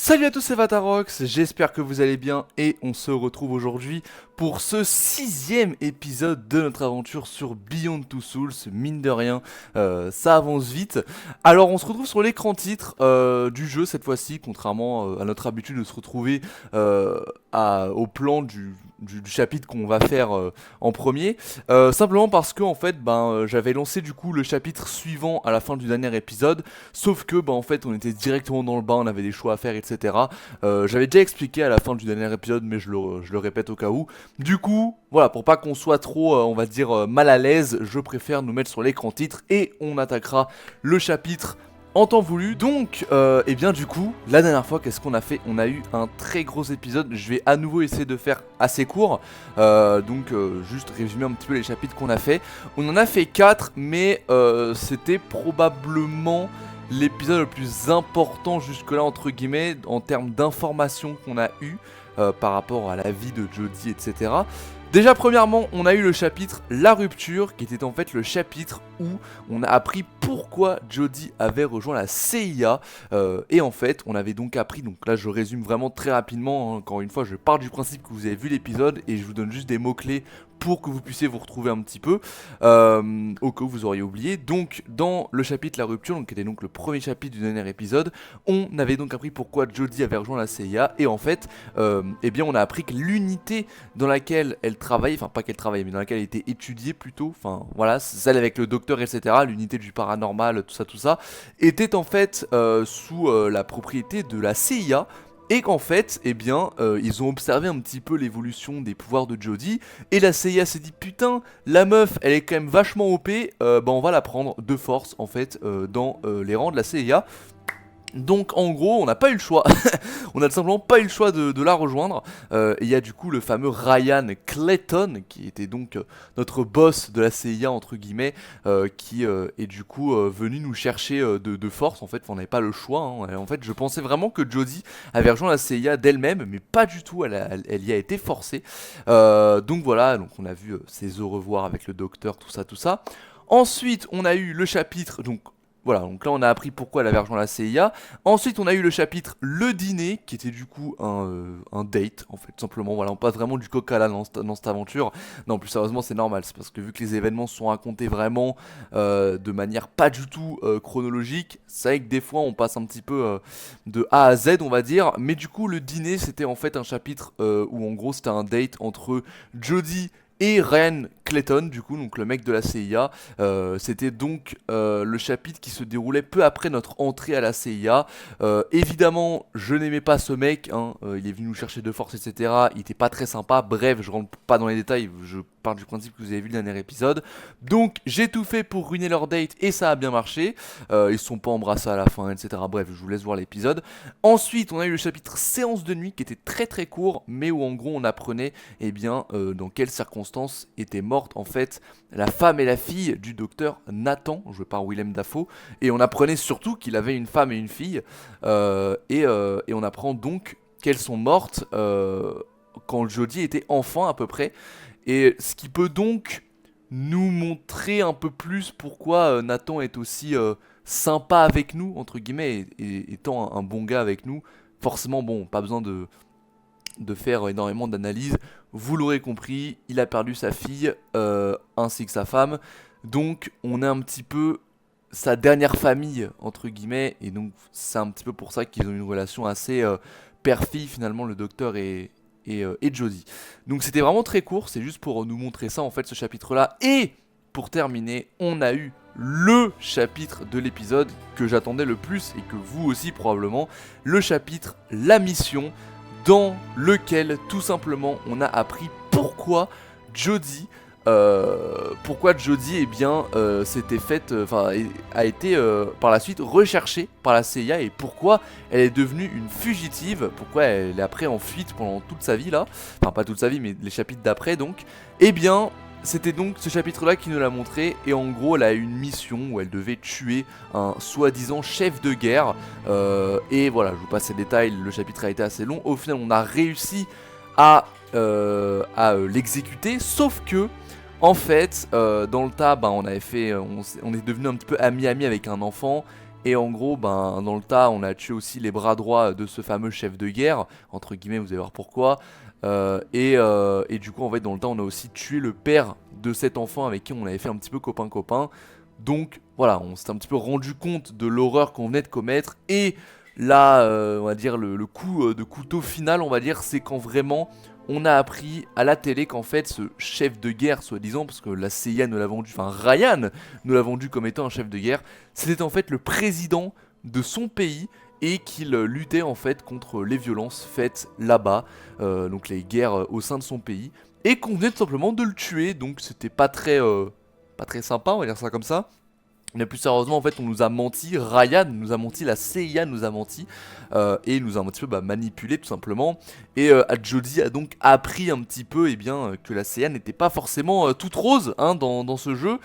Salut à tous, c'est Vatarox, j'espère que vous allez bien et on se retrouve aujourd'hui pour ce 6ème épisode de notre aventure sur Beyond Two Souls. Mine de rien, ça avance vite. Alors on se retrouve sur l'écran titre du jeu cette fois-ci, contrairement à notre habitude de se retrouver au plan du chapitre qu'on va faire en premier. Simplement parce que en fait j'avais lancé du coup le chapitre suivant à la fin du dernier épisode, sauf que en fait on était directement dans le bain, on avait des choix à faire, etc. J'avais déjà expliqué à la fin du dernier épisode, mais je le répète au cas où. Du coup, voilà, pour pas qu'on soit trop, on va dire, mal à l'aise, je préfère nous mettre sur l'écran titre et on attaquera le chapitre en temps voulu. Donc, et bien du coup, la dernière fois, qu'est-ce qu'on a fait? On a eu un très gros épisode. Je vais à nouveau essayer de faire assez court. Juste résumer un petit peu les chapitres qu'on a fait. On en a fait 4, mais c'était probablement l'épisode le plus important jusque-là, entre guillemets, en termes d'informations qu'on a eu par rapport à la vie de Jodie, etc. Déjà, premièrement, on a eu le chapitre La Rupture, qui était en fait le chapitre où on a appris pourquoi Jodie avait rejoint la CIA. Et en fait, on avait donc appris, donc là je résume vraiment très rapidement, hein, encore une fois, je pars du principe que vous avez vu l'épisode et je vous donne juste des mots-clés pour que vous puissiez vous retrouver un petit peu, au cas où vous auriez oublié. Donc, dans le chapitre La Rupture, donc, qui était donc le premier chapitre du dernier épisode, on avait donc appris pourquoi Jodie avait rejoint la CIA. Et en fait, eh bien, on a appris que l'unité dans laquelle elle travaillait, enfin pas qu'elle travaillait, mais dans laquelle elle était étudiée plutôt, enfin voilà, celle avec le docteur, etc., l'unité du paranormal, tout ça, était en fait sous la propriété de la CIA. Et qu'en fait, eh bien, ils ont observé un petit peu l'évolution des pouvoirs de Jodie, et la CIA s'est dit putain, la meuf, elle est quand même vachement OP, on va la prendre de force en fait dans les rangs de la CIA. Donc en gros, on n'a pas eu le choix, on a tout simplement pas eu le choix de la rejoindre. Il y a du coup le fameux Ryan Clayton, qui était donc notre boss de la CIA entre guillemets, qui est du coup venu nous chercher de force. En fait, on n'avait pas le choix, hein. En fait, je pensais vraiment que Jodie avait rejoint la CIA d'elle-même, mais pas du tout, elle y a été forcée. Donc voilà, donc on a vu ses au revoir avec le docteur, tout ça. Ensuite, on a eu le chapitre, donc voilà, donc là on a appris pourquoi elle avait rejoint la CIA. Ensuite on a eu le chapitre Le Dîner, qui était du coup un date, en fait, tout simplement. Voilà, on passe vraiment du coq à l'âne dans cette aventure. Non, plus sérieusement, c'est normal, c'est parce que vu que les événements sont racontés vraiment de manière pas du tout chronologique, c'est vrai que des fois on passe un petit peu de A à Z, on va dire. Mais du coup, Le Dîner, c'était en fait un chapitre où en gros c'était un date entre Jodie et Ryan Clayton, du coup, donc le mec de la CIA. C'était donc le chapitre qui se déroulait peu après notre entrée à la CIA. Évidemment, je n'aimais pas ce mec, hein, il est venu nous chercher de force, etc. Il était pas très sympa. Bref, je rentre pas dans les détails, je pars du principe que vous avez vu le dernier épisode. Donc, j'ai tout fait pour ruiner leur date et ça a bien marché. Ils se sont pas embrassés à la fin, etc. Bref, je vous laisse voir l'épisode. Ensuite, on a eu le chapitre Séance de nuit qui était très très court, mais où en gros on apprenait dans quelles circonstances étaient mortes en fait la femme et la fille du docteur Nathan, joué par Willem Dafoe, et on apprenait surtout qu'il avait une femme et une fille, et on apprend donc qu'elles sont mortes quand Jodie était enfant à peu près, et ce qui peut donc nous montrer un peu plus pourquoi Nathan est aussi sympa avec nous, entre guillemets, et étant un bon gars avec nous. Forcément, bon, pas besoin de faire énormément d'analyses. Vous l'aurez compris, il a perdu sa fille ainsi que sa femme. Donc on est un petit peu sa dernière famille, entre guillemets. Et donc c'est un petit peu pour ça qu'ils ont une relation assez père-fille finalement, le docteur et Jodie. Donc c'était vraiment très court, c'est juste pour nous montrer ça en fait, ce chapitre-là. Et pour terminer, on a eu le chapitre de l'épisode que j'attendais le plus, et que vous aussi probablement, le chapitre La Mission, dans lequel tout simplement on a appris pourquoi Jodie s'était faite, a été par la suite recherchée par la CIA, et pourquoi elle est devenue une fugitive, pourquoi elle est après en fuite pendant toute sa vie là, enfin pas toute sa vie mais les chapitres d'après donc. Eh bien c'était donc ce chapitre-là qui nous l'a montré, et en gros elle a eu une mission où elle devait tuer un soi-disant chef de guerre, et voilà, je vous passe les détails, le chapitre a été assez long, au final on a réussi à l'exécuter, sauf que en fait dans le tas on avait fait, on est devenu un petit peu ami avec un enfant, Et en gros, ben, dans le tas, on a tué aussi les bras droits de ce fameux chef de guerre, entre guillemets, vous allez voir pourquoi. Et du coup, en fait, dans le tas, on a aussi tué le père de cet enfant avec qui on avait fait un petit peu copain-copain. Donc voilà, on s'est un petit peu rendu compte de l'horreur qu'on venait de commettre. Et là, on va dire, le coup de couteau final, on va dire, c'est quand vraiment on a appris à la télé qu'en fait, ce chef de guerre, soi-disant, parce que la CIA nous l'a vendu, enfin Ryan nous l'a vendu comme étant un chef de guerre, c'était en fait le président de son pays et qu'il luttait en fait contre les violences faites là-bas, donc les guerres au sein de son pays, et qu'on venait tout simplement de le tuer, donc c'était pas très sympa, on va dire ça comme ça. Mais plus sérieusement, en fait, on nous a menti, Ryan nous a menti, la CIA nous a menti, et nous a un petit peu manipulé tout simplement. Et Jodie a donc appris un petit peu que la CIA n'était pas forcément toute rose dans ce jeu.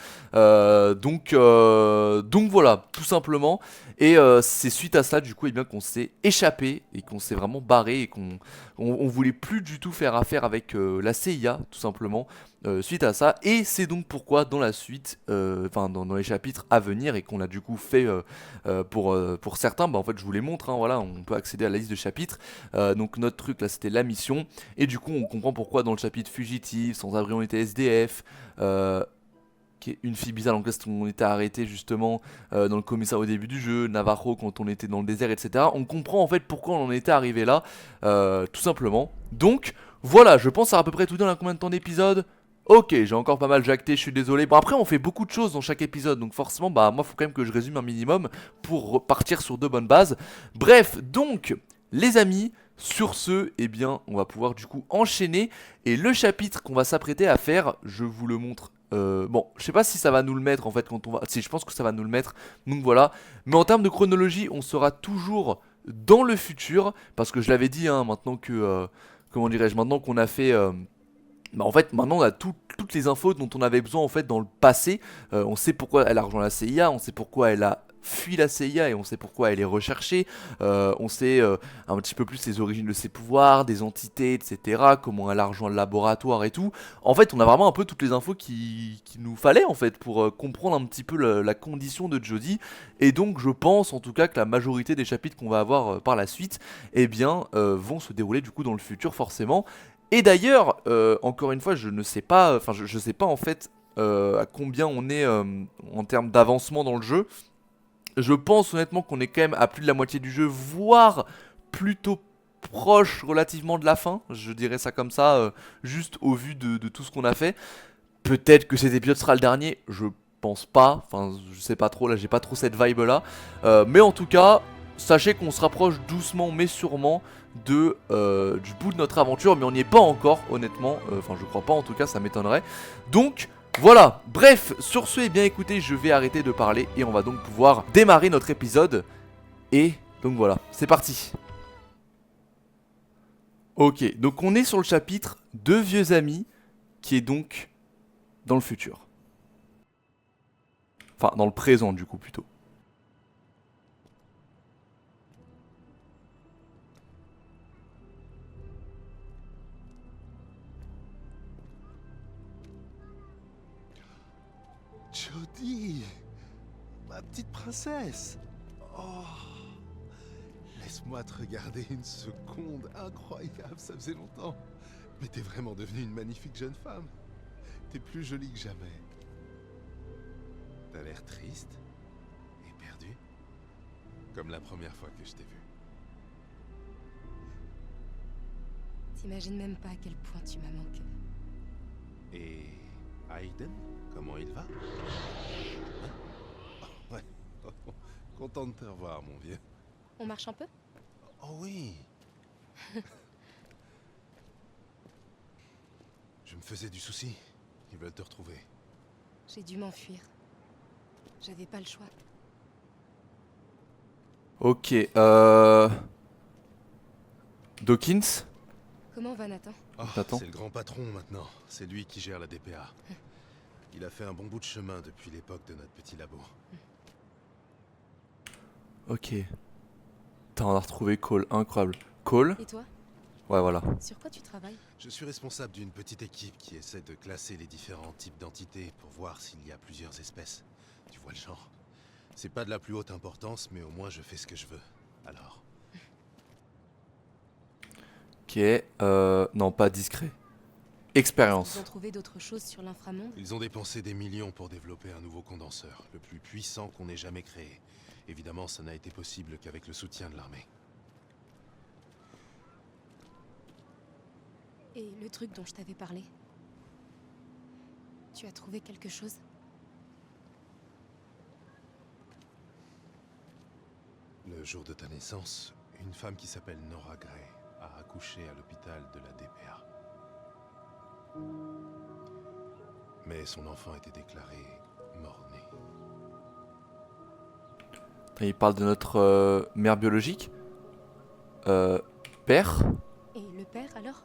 Donc voilà, tout simplement. Et c'est suite à ça, du coup, qu'on s'est échappé et qu'on s'est vraiment barré et qu'on voulait plus du tout faire affaire avec la CIA, tout simplement. Suite à ça, et c'est donc pourquoi dans la suite, enfin dans les chapitres à venir et qu'on a du coup fait pour certains, bah en fait je vous les montre, voilà, on peut accéder à la liste de chapitres. Donc notre truc là c'était la mission, et du coup on comprend pourquoi dans le chapitre fugitif, sans abri on était SDF, qui est une fille bizarre donc là on était arrêté justement dans le commissariat au début du jeu, Navarro quand on était dans le désert, etc. On comprend en fait pourquoi on en était arrivé là, tout simplement. Donc voilà, je pense à peu près tout dans combien de temps d'épisode. Ok, j'ai encore pas mal jacté, je suis désolé. Bon après on fait beaucoup de choses dans chaque épisode, donc forcément bah moi faut quand même que je résume un minimum pour repartir sur de bonnes bases. Bref, donc les amis, sur ce, eh bien on va pouvoir du coup enchaîner. Et le chapitre qu'on va s'apprêter à faire, je vous le montre. Bon, je sais pas si ça va nous le mettre en fait quand on va... Si, je pense que ça va nous le mettre, donc voilà. Mais en termes de chronologie, on sera toujours dans le futur, parce que je l'avais dit, maintenant que... comment dirais-je, maintenant qu'on a fait... bah en fait maintenant on a toutes les infos dont on avait besoin en fait dans le passé. On sait pourquoi elle a rejoint la CIA, on sait pourquoi elle a fui la CIA et on sait pourquoi elle est recherchée. On sait un petit peu plus les origines de ses pouvoirs, des entités, etc. Comment elle a rejoint le laboratoire et tout. En fait on a vraiment un peu toutes les infos qui nous fallait en fait pour comprendre un petit peu la condition de Jodie. Et donc je pense en tout cas que la majorité des chapitres qu'on va avoir par la suite vont se dérouler du coup dans le futur forcément. Et d'ailleurs, encore une fois, je ne sais pas, enfin je sais pas en fait à combien on est en termes d'avancement dans le jeu. Je pense honnêtement qu'on est quand même à plus de la moitié du jeu, voire plutôt proche relativement de la fin, je dirais ça comme ça, juste au vu de tout ce qu'on a fait. Peut-être que cet épisode sera le dernier, je pense pas, enfin je sais pas trop, là j'ai pas trop cette vibe là. Mais en tout cas, sachez qu'on se rapproche doucement mais sûrement du bout de notre aventure, mais on n'y est pas encore honnêtement, enfin je crois pas en tout cas, ça m'étonnerait. Donc voilà, bref, sur ce, eh bien écoutez, je vais arrêter de parler et on va donc pouvoir démarrer notre épisode. Et donc voilà, c'est parti. Ok, donc on est sur le chapitre Deux vieux amis, qui est donc dans le futur. Enfin, dans le présent du coup plutôt. Jodie, ma petite princesse. Oh, laisse-moi te regarder une seconde. Incroyable, ça faisait longtemps. Mais t'es vraiment devenue une magnifique jeune femme. T'es plus jolie que jamais. T'as l'air triste et perdue, comme la première fois que je t'ai vue. T'imagines même pas à quel point tu m'as manqué. Et Aiden, comment il va? Hein? Oh, ouais. Content de te revoir, mon vieux. On marche un peu? Oh oui. Je me faisais du souci. Ils veulent te retrouver. J'ai dû m'enfuir. J'avais pas le choix. Ok, Dawkins. Comment va Nathan? Oh, Nathan. c'est le grand patron maintenant. C'est lui qui gère la DPA. Il a fait un bon bout de chemin depuis l'époque de notre petit labo. Ok. Putain, on a retrouvé Cole, incroyable. Cole? Et toi? Ouais, voilà. Sur quoi tu travailles? Je suis responsable d'une petite équipe qui essaie de classer les différents types d'entités pour voir s'il y a plusieurs espèces. Tu vois le genre? C'est pas de la plus haute importance, mais au moins je fais ce que je veux. Alors, Ok, non, pas discret. Ils Expérience. ont trouvé d'autres choses sur l'inframonde? ils ont dépensé des millions pour développer un nouveau condenseur, le plus puissant qu'on ait jamais créé. Évidemment, ça n'a été possible qu'avec le soutien de l'armée. Et le truc dont je t'avais parlé? Tu as trouvé quelque chose? Le jour de ta naissance, une femme qui s'appelle Nora Gray a accouché à l'hôpital de la DPA. Mais son enfant était déclaré mort-né. Il parle de notre mère biologique. Père. Et le père alors?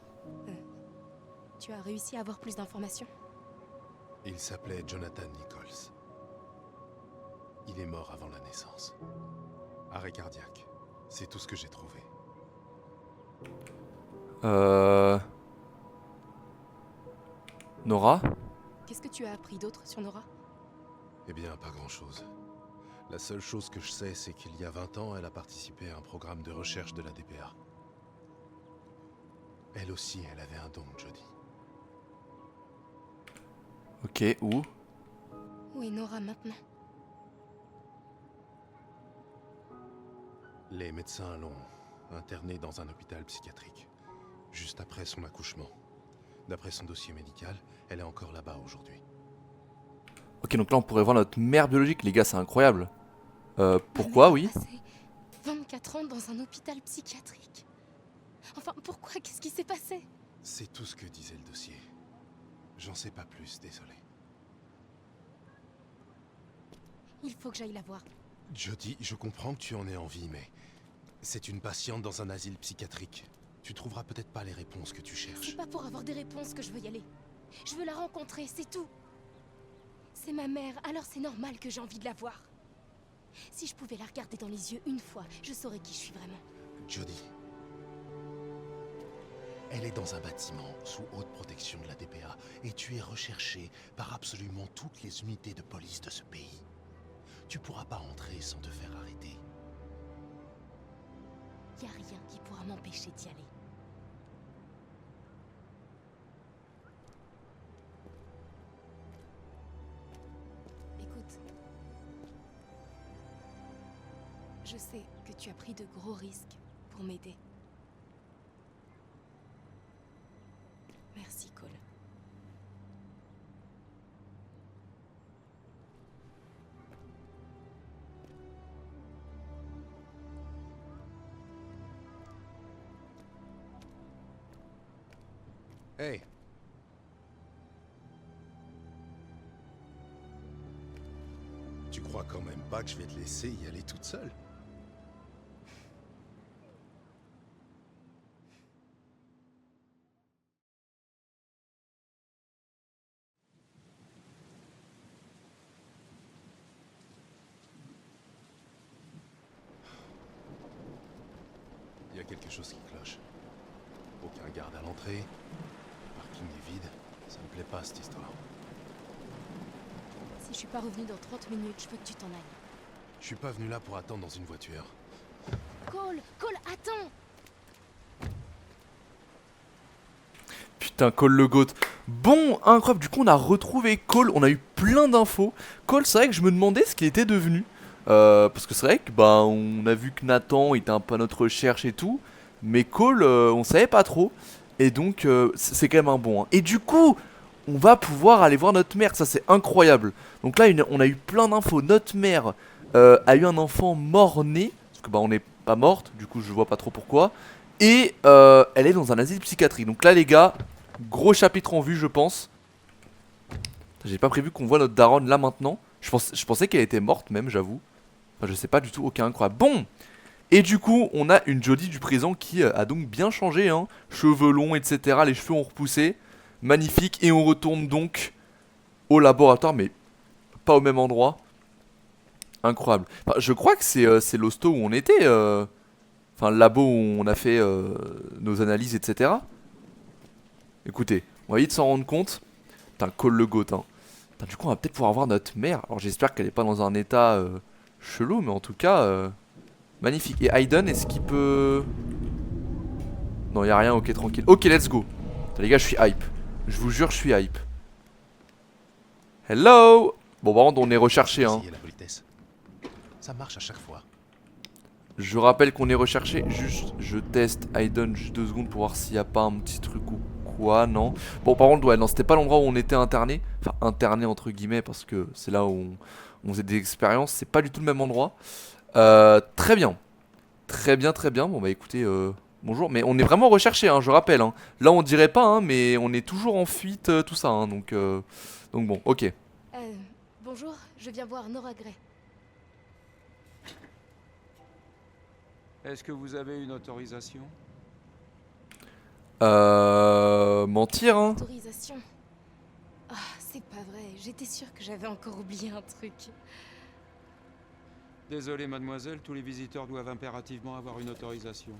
Tu as réussi à avoir plus d'informations? Il s'appelait Jonathan Nichols. Il est mort avant la naissance. Arrêt cardiaque. C'est tout ce que j'ai trouvé. Nora. Qu'est-ce que tu as appris d'autre sur Nora? Eh bien, pas grand-chose. La seule chose que je sais, c'est qu'il y a 20 ans, elle a participé à un programme de recherche de la DPA. Elle aussi, elle avait un don, Jodie. Ok, où? Où est Nora maintenant? Les médecins l'ont internée dans un hôpital psychiatrique, juste après son accouchement. D'après son dossier médical, elle est encore là-bas aujourd'hui. Ok, donc là on pourrait voir notre mère biologique, les gars, c'est incroyable. Pourquoi, oui? Elle a passé 24 ans dans un hôpital psychiatrique. Enfin, pourquoi? Qu'est-ce qui s'est passé? C'est tout ce que disait le dossier. J'en sais pas plus, désolé. Il faut que j'aille la voir. Jodie, je comprends que tu en aies envie, mais c'est une patiente dans un asile psychiatrique. Tu trouveras peut-être pas les réponses que tu cherches. C'est pas pour avoir des réponses que je veux y aller. Je veux la rencontrer, c'est tout. C'est ma mère, alors c'est normal que j'ai envie de la voir. Si je pouvais la regarder dans les yeux une fois, je saurais qui je suis vraiment. Jodie. Elle est dans un bâtiment sous haute protection de la DPA et tu es recherché par absolument toutes les unités de police de ce pays. Tu pourras pas entrer sans te faire arrêter. Y a rien qui pourra m'empêcher d'y aller. Écoute, je sais que tu as pris de gros risques pour m'aider. Merci, Cole. Hey! Tu crois quand même pas que je vais te laisser y aller toute seule? Il y a quelque chose qui cloche. Aucun garde à l'entrée. Le parking est vide. Ça me plaît pas cette histoire. Si je suis pas revenue dans 30 minutes, je veux que tu t'en ailles. Je suis pas venu là pour attendre dans une voiture. Cole, attends! Putain, Cole le GOAT. Bon, incroyable, du coup on a retrouvé Cole, on a eu plein d'infos. Cole, c'est vrai que je me demandais ce qu'il était devenu. Parce que c'est vrai que bah on a vu que Nathan était un peu à notre recherche et tout. Mais Cole, on savait pas trop. Et donc c'est quand même un bon. Hein. Et du coup, on va pouvoir aller voir notre mère, ça c'est incroyable. Donc là, on a eu plein d'infos. Notre mère a eu un enfant mort-né. Parce que bah on n'est pas morte, du coup je vois pas trop pourquoi. Et elle est dans un asile psychiatrique. Donc là les gars, gros chapitre en vue je pense. J'ai pas prévu qu'on voit notre daronne là maintenant. Je pensais qu'elle était morte même, j'avoue. Enfin je sais pas du tout, ok incroyable. Bon. Et du coup on a une Jodie du présent qui a donc bien changé hein. Cheveux longs etc, les cheveux ont repoussé. Magnifique. Et on retourne donc au laboratoire mais pas au même endroit. Incroyable. Enfin, je crois que c'est l'hosto où on était. Enfin, le labo où on a fait nos analyses, etc. Écoutez, on va vite s'en rendre compte. Putain, Cole le GOAT, hein. Putain, du coup, on va peut-être pouvoir voir notre mère. Alors, j'espère qu'elle est pas dans un état Chelou, mais en tout cas, magnifique. Et Aiden, est-ce qu'il peut... Non, y a rien, ok, tranquille. Ok, let's go. Les gars, je suis hype. Je vous jure, je suis hype. Hello. Bon, par contre, on est recherché, hein. Essayez la politesse. Ça marche à chaque fois. Je rappelle qu'on est recherché. Juste, je teste Aiden juste 2 secondes pour voir s'il n'y a pas un petit truc ou quoi, non. Bon, par contre, ouais, non, c'était pas l'endroit où on était interné. Enfin, interné entre guillemets, parce que c'est là où on faisait des expériences. C'est pas du tout le même endroit. Très bien. Très bien, très bien. Bon, bah écoutez, bonjour. Mais on est vraiment recherché, hein, je rappelle. Hein. Là, on dirait pas, hein, mais on est toujours en fuite, tout ça. Hein, donc bon, ok. Bonjour, je viens voir Nora Gray. Est-ce que vous avez une autorisation? Mentir, hein. Autorisation. Ah, c'est pas vrai. J'étais sûre que j'avais encore oublié un truc. Désolé mademoiselle, tous les visiteurs doivent impérativement avoir une autorisation.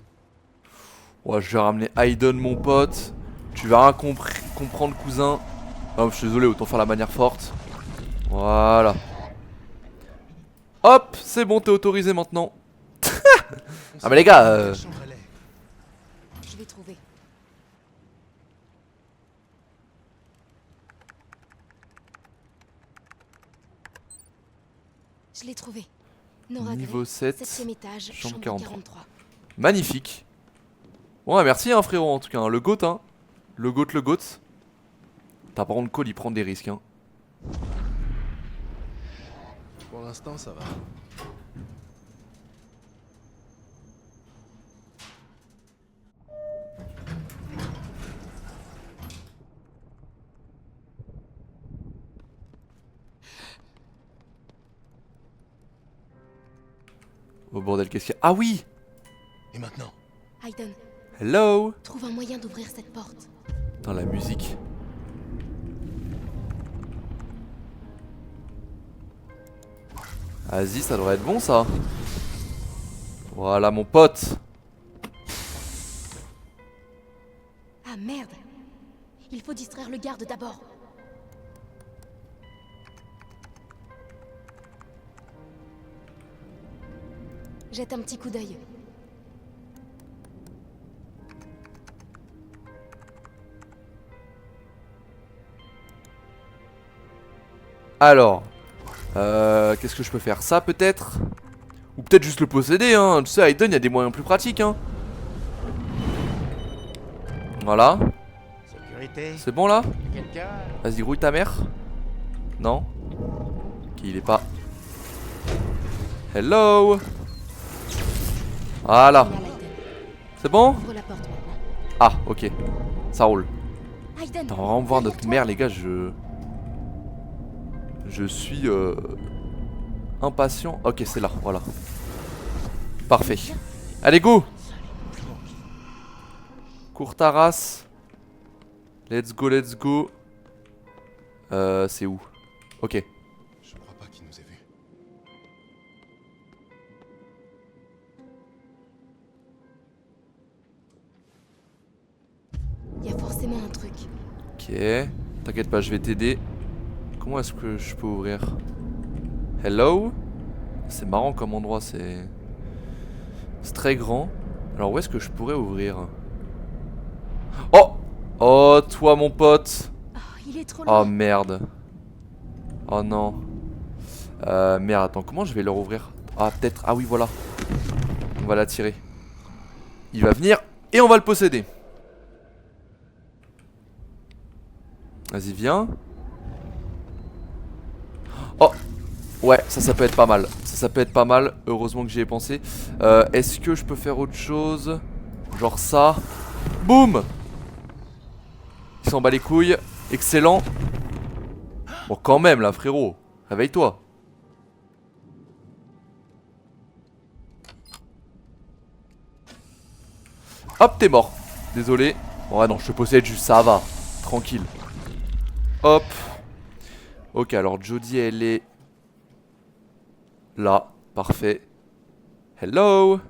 Ouais, je vais ramener Aiden, mon pote. Tu vas rien comprendre, cousin. Non, je suis désolé, autant faire la manière forte. Voilà. Hop, c'est bon, t'es autorisé maintenant. Ah mais les gars, Quelle chambre elle est? Je vais trouver. Je l'ai trouvé. Nora Niveau Gray, 7, 7e étage, chambre chambre 43. 43. Magnifique. Ouais, merci hein, frérot, en tout cas. Hein. Le GOAT, hein. Le GOAT, le GOAT. T'as par contre Cole, il prend des risques, hein. Pour l'instant, ça va. Oh bordel, qu'est-ce qu'il y a? Ah oui! Et maintenant? Aiden, Hello! trouve un moyen d'ouvrir cette porte. Putain, la musique. Vas-y, ça devrait être bon ça. Voilà mon pote. Ah merde! Il faut distraire le garde d'abord. Jette un petit coup d'œil. Alors, qu'est-ce que je peux faire? Ça peut-être? Ou peut-être juste le posséder, hein. Tu sais, Aiden, il y a des moyens plus pratiques, hein. Voilà. Sécurité, C'est bon là? quelqu'un? Vas-y, grouille ta mère. Non? Ok, il est pas. Hello. Voilà. Génial, Aiden. C'est bon? Ouvre la porte maintenant. Ah, ok. Ça roule. Aiden! Attends, on va vraiment voir notre derrière mère, les gars. Je suis impatient. Ok, c'est là, voilà. Parfait. Allez, go! Cours ta race. Let's go, let's go. C'est où? Ok. Je crois pas qu'il nous ait vus. Il y a forcément un truc. Ok. T'inquiète pas, je vais t'aider. Comment est-ce que je peux ouvrir? Hello? C'est marrant comme endroit, c'est très grand. Alors où est-ce que je pourrais ouvrir? Oh! Oh, toi mon pote! Oh, il est trop Oh loin. merde. Oh non. Merde, attends, comment je vais leur ouvrir? Ah, peut-être. Ah oui, voilà. On va l'attirer. Il va venir et on va le posséder. Vas-y, viens. Oh! Ouais, ça peut être pas mal. Ça peut être pas mal. Heureusement que j'y ai pensé. Est-ce que je peux faire autre chose? Genre ça. Boum! Il s'en bat les couilles. Excellent. Bon, quand même, là, frérot. Réveille-toi. Hop, t'es mort. Désolé. Ouais, non, je te possède juste, ça va. Tranquille. Hop. Ok, alors Jodie, elle est là. Parfait. Hello.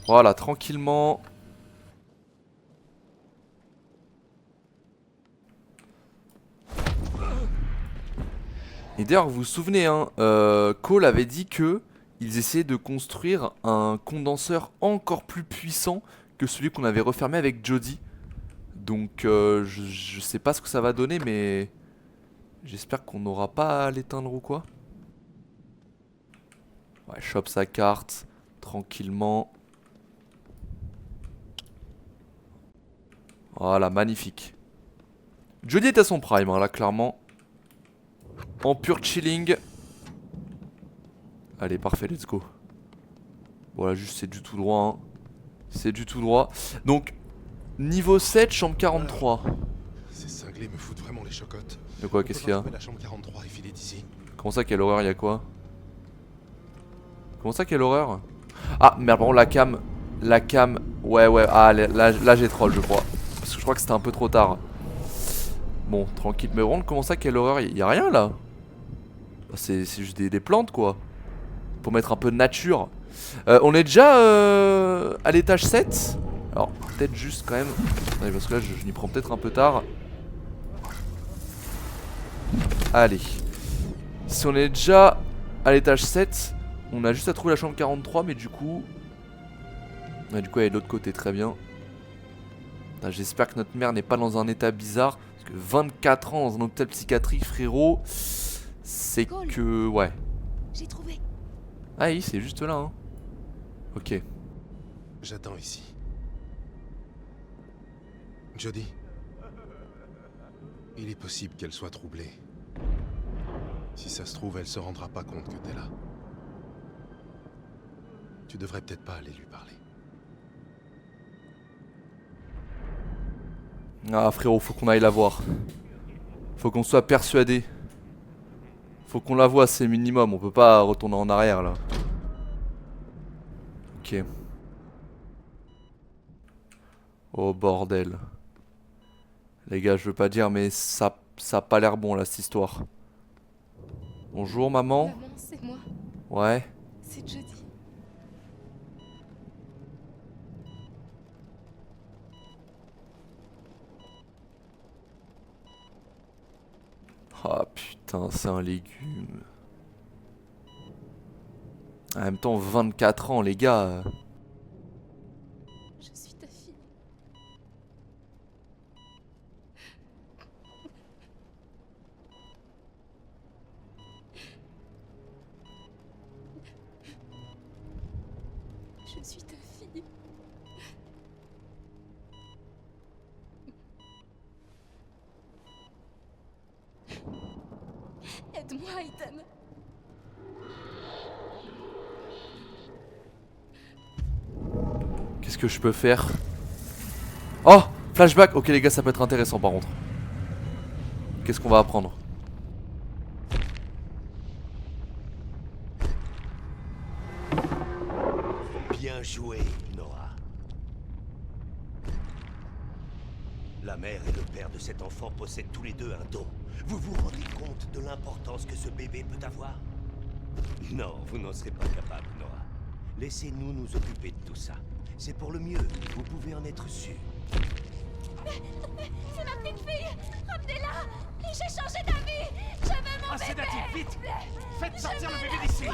Voilà, tranquillement. Et d'ailleurs, vous vous souvenez, hein, Cole avait dit que ils essayaient de construire un condenseur encore plus puissant que celui qu'on avait refermé avec Jodie. Donc je sais pas ce que ça va donner, mais j'espère qu'on n'aura pas à l'éteindre ou quoi. Ouais, chope sa carte, tranquillement. Voilà, magnifique. Jodie est à son prime, hein, là, clairement. En pur chilling. Allez, parfait, let's go. Voilà, juste c'est du tout droit. Hein. C'est du tout droit. Donc, niveau 7, chambre 43. Ces cinglés me foutent vraiment les chocottes. De quoi, qu'est-ce qu'il y a? La chambre 43 et filer d'ici. Comment ça, quelle horreur, il y a quoi? Comment ça, quelle horreur? Ah, merde, par contre, la cam. La cam. Ouais, ah, là j'ai troll, je crois. Parce que je crois que c'était un peu trop tard. Bon, tranquille. Mais vraiment, comment ça, quelle horreur? Y a rien là? C'est juste des plantes, quoi. Pour mettre un peu de nature. On est déjà à l'étage 7. Alors, peut-être juste quand même. Attendez, parce que là, je m'y prends peut-être un peu tard. Allez. Si on est déjà à l'étage 7, on a juste à trouver la chambre 43, mais du coup. Ouais, du coup, elle est de l'autre côté, très bien. J'espère que notre mère n'est pas dans un état bizarre. Parce que 24 ans dans un hôpital psychiatrique, frérot. C'est que. Ouais. J'ai trouvé. Ah oui, c'est juste là, hein. Ok. J'attends ici. Jodie. Il est possible qu'elle soit troublée. Si ça se trouve, elle se rendra pas compte que t'es là. Tu devrais peut-être pas aller lui parler. Ah frérot, faut qu'on aille la voir. Faut qu'on soit persuadé. Faut qu'on la voie, c'est minimum. On peut pas retourner en arrière là. Ok. Oh bordel. Les gars, je veux pas dire, mais ça a pas l'air bon là cette histoire. Bonjour maman. Maman, c'est moi. Ouais. C'est Jodie. Ah putain, c'est un légume. En même temps, 24 ans, les gars. Je suis ta fille. Je suis ta fille. Aide-moi, Ethan. Qu'est-ce que je peux faire? Oh, flashback. Ok les gars, ça peut être intéressant par contre. Qu'est-ce qu'on va apprendre? Bien joué, Noah. La mère et le père de cet enfant possèdent tous les deux un don. Vous vous rendez compte de l'importance que ce bébé peut avoir? Non, vous n'en serez pas capable, Noah. Laissez-nous nous occuper de tout ça. C'est pour le mieux, vous pouvez en être sûr. C'est ma petite fille. Ramenez-la. J'ai changé d'avis. Je veux mon bébé. Sédatif, vite! Faites sortir le bébé d'ici!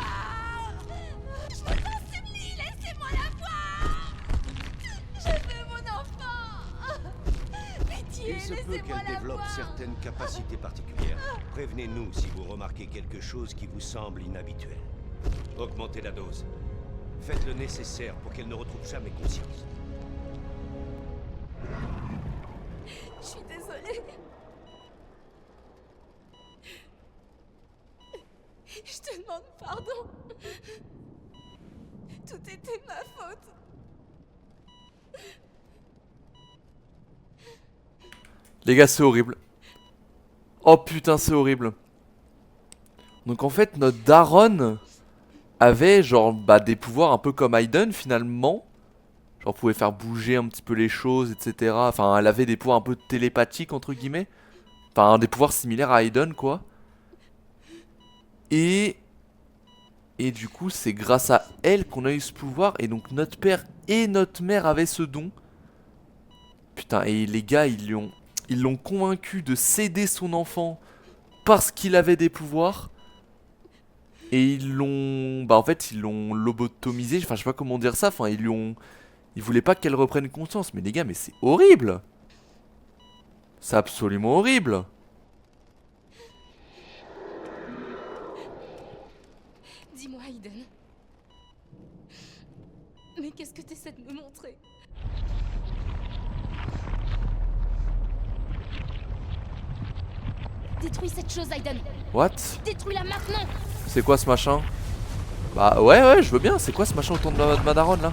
Je vous en supplie, laissez-moi la voir. Je veux mon enfant. Pitié, Il se peut laissez-moi qu'elle la développe voir. certaines capacités particulières. Prévenez-nous si vous remarquez quelque chose qui vous semble inhabituel. Augmentez la dose. Faites le nécessaire pour qu'elle ne retrouve jamais conscience. Je suis désolée. Je te demande pardon. Tout était ma faute. Les gars, c'est horrible. Oh putain, c'est horrible. Donc en fait, notre daronne avait genre des pouvoirs un peu comme Aiden finalement. Genre pouvait faire bouger un petit peu les choses, etc. Enfin, elle avait des pouvoirs un peu télépathiques entre guillemets. Enfin, des pouvoirs similaires à Aiden quoi. Et du coup, c'est grâce à elle qu'on a eu ce pouvoir. Et donc notre père et notre mère avaient ce don. Putain, et les gars, ils l'ont convaincu de céder son enfant parce qu'il avait des pouvoirs. Et ils l'ont... Bah en fait, ils l'ont lobotomisé, enfin je sais pas comment dire ça, enfin ils lui ont... Ils voulaient pas qu'elle reprenne conscience. Mais les gars, mais c'est horrible. C'est absolument horrible. Dis-moi, Aiden. Mais qu'est-ce que t'essaies de me montrer? Détruis cette chose, Aiden. What? Détruis-la maintenant. C'est quoi ce machin? Bah ouais, je veux bien. C'est quoi ce machin autour de ma daronne là?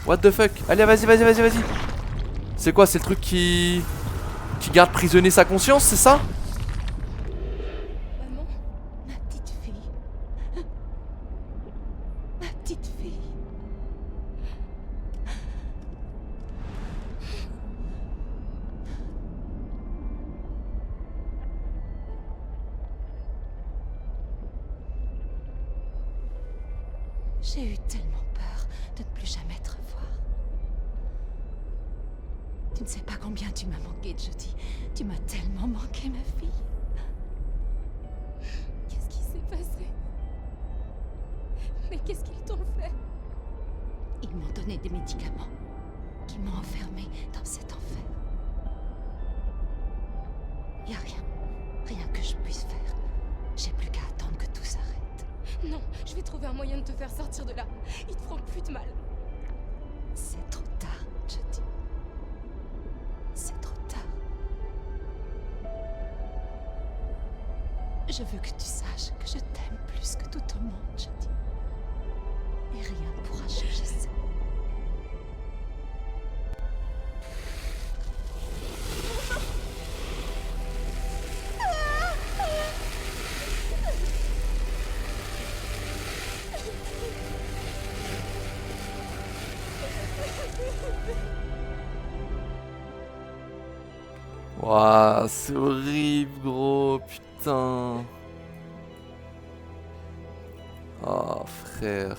What the fuck? Allez, vas-y. C'est quoi? C'est le truc qui garde prisonnier sa conscience, c'est ça? Maman, ma petite fille. Ma petite fille. J'ai eu tellement peur de ne plus jamais te revoir. Tu ne sais pas combien tu m'as manqué, Jodie. Tu m'as tellement manqué, ma fille. Qu'est-ce qui s'est passé? Mais qu'est-ce qu'ils t'ont fait? Ils m'ont donné des médicaments qui m'ont enfermée dans cet enfer. Y a rien que je puisse faire. J'ai plus qu'à attendre que tout s'arrête. Non, je vais trouver un moyen de te faire sortir de là. Ils te feront plus de mal. C'est trop tard, Jodie. C'est trop tard. Je veux que tu saches que je t'aime plus que tout au monde, Jodie. Et rien ne pourra changer ça. Waouh, c'est horrible, gros, putain. Oh, frère.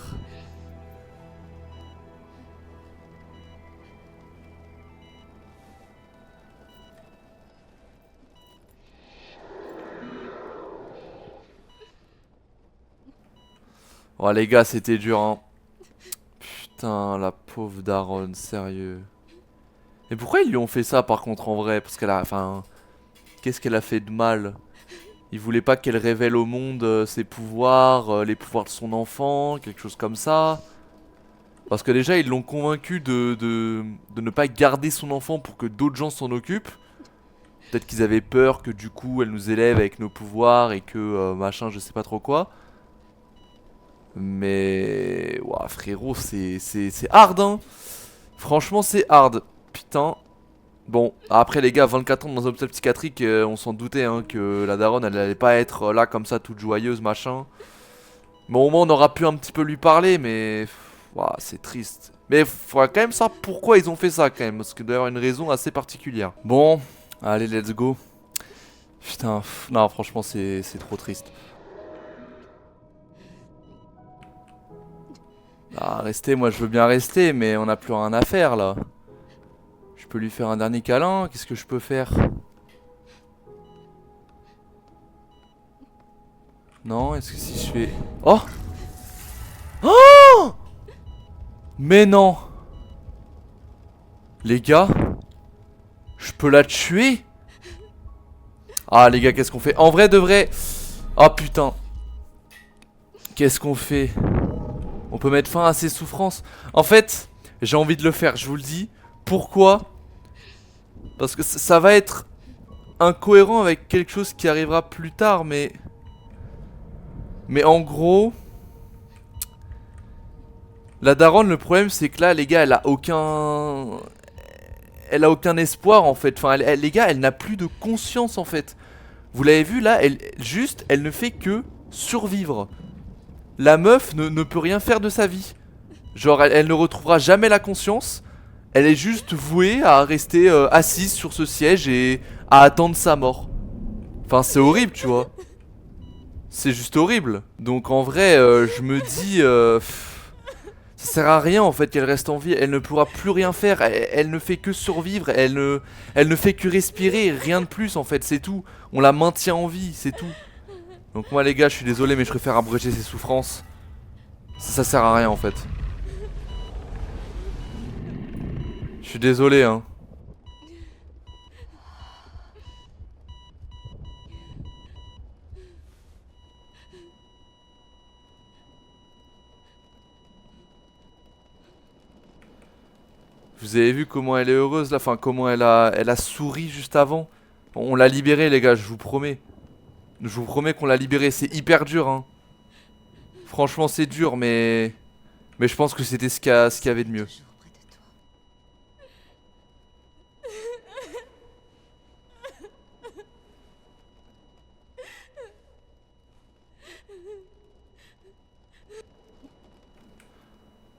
Oh, les gars, c'était dur, hein. Putain, la pauvre daronne, sérieux. Et pourquoi ils lui ont fait ça par contre en vrai? Parce qu'elle a... Enfin... Qu'est-ce qu'elle a fait de mal? Ils voulaient pas qu'elle révèle au monde ses pouvoirs, les pouvoirs de son enfant, quelque chose comme ça. Parce que déjà ils l'ont convaincu de ne pas garder son enfant pour que d'autres gens s'en occupent. Peut-être qu'ils avaient peur que du coup elle nous élève avec nos pouvoirs et que machin je sais pas trop quoi. Mais... Ouah frérot c'est hard hein. Franchement c'est hard. Putain. Bon, après les gars, 24 ans dans un hôpital psychiatrique, on s'en doutait hein, que la daronne elle allait pas être là comme ça toute joyeuse machin. Bon au moins on aura pu un petit peu lui parler mais... Ouah, c'est triste. Mais faudra quand même savoir pourquoi ils ont fait ça quand même, parce qu'il doit y avoir une raison assez particulière. Bon, allez let's go. Putain, non franchement c'est trop triste. Ah restez, moi je veux bien rester mais on n'a plus rien à faire là. Je peux lui faire un dernier câlin, qu'est-ce que je peux faire? Non, est-ce que si je fais... Oh! Oh! Mais non! Les gars? Je peux la tuer? Ah les gars, qu'est-ce qu'on fait? En vrai de vrai... Oh putain! Qu'est-ce qu'on fait? On peut mettre fin à ses souffrances. En fait, j'ai envie de le faire, je vous le dis. Pourquoi? Parce que ça va être incohérent avec quelque chose qui arrivera plus tard, mais... Mais en gros... La daronne, le problème c'est que là, les gars, elle a aucun... Elle a aucun espoir en fait. Enfin, les gars, elle n'a plus de conscience en fait. Vous l'avez vu là, elle ne fait que survivre. La meuf ne peut rien faire de sa vie. Genre, elle ne retrouvera jamais la conscience. Elle est juste vouée à rester assise sur ce siège et à attendre sa mort. Enfin, c'est horrible, tu vois. C'est juste horrible. Donc en vrai, je me dis... ça sert à rien en fait qu'elle reste en vie. Elle ne pourra plus rien faire. Elle ne fait que survivre. Elle ne fait que respirer. Rien de plus en fait, c'est tout. On la maintient en vie, c'est tout. Donc moi les gars, je suis désolé mais je préfère abréger ses souffrances. Ça sert à rien en fait. Je suis désolé hein. Vous avez vu comment elle est heureuse là, enfin comment elle a souri juste avant. On l'a libérée les gars, je vous promets. Je vous promets qu'on l'a libérée, c'est hyper dur hein. Franchement c'est dur mais je pense que c'était ce qu'il y avait de mieux. Toujours près de toi.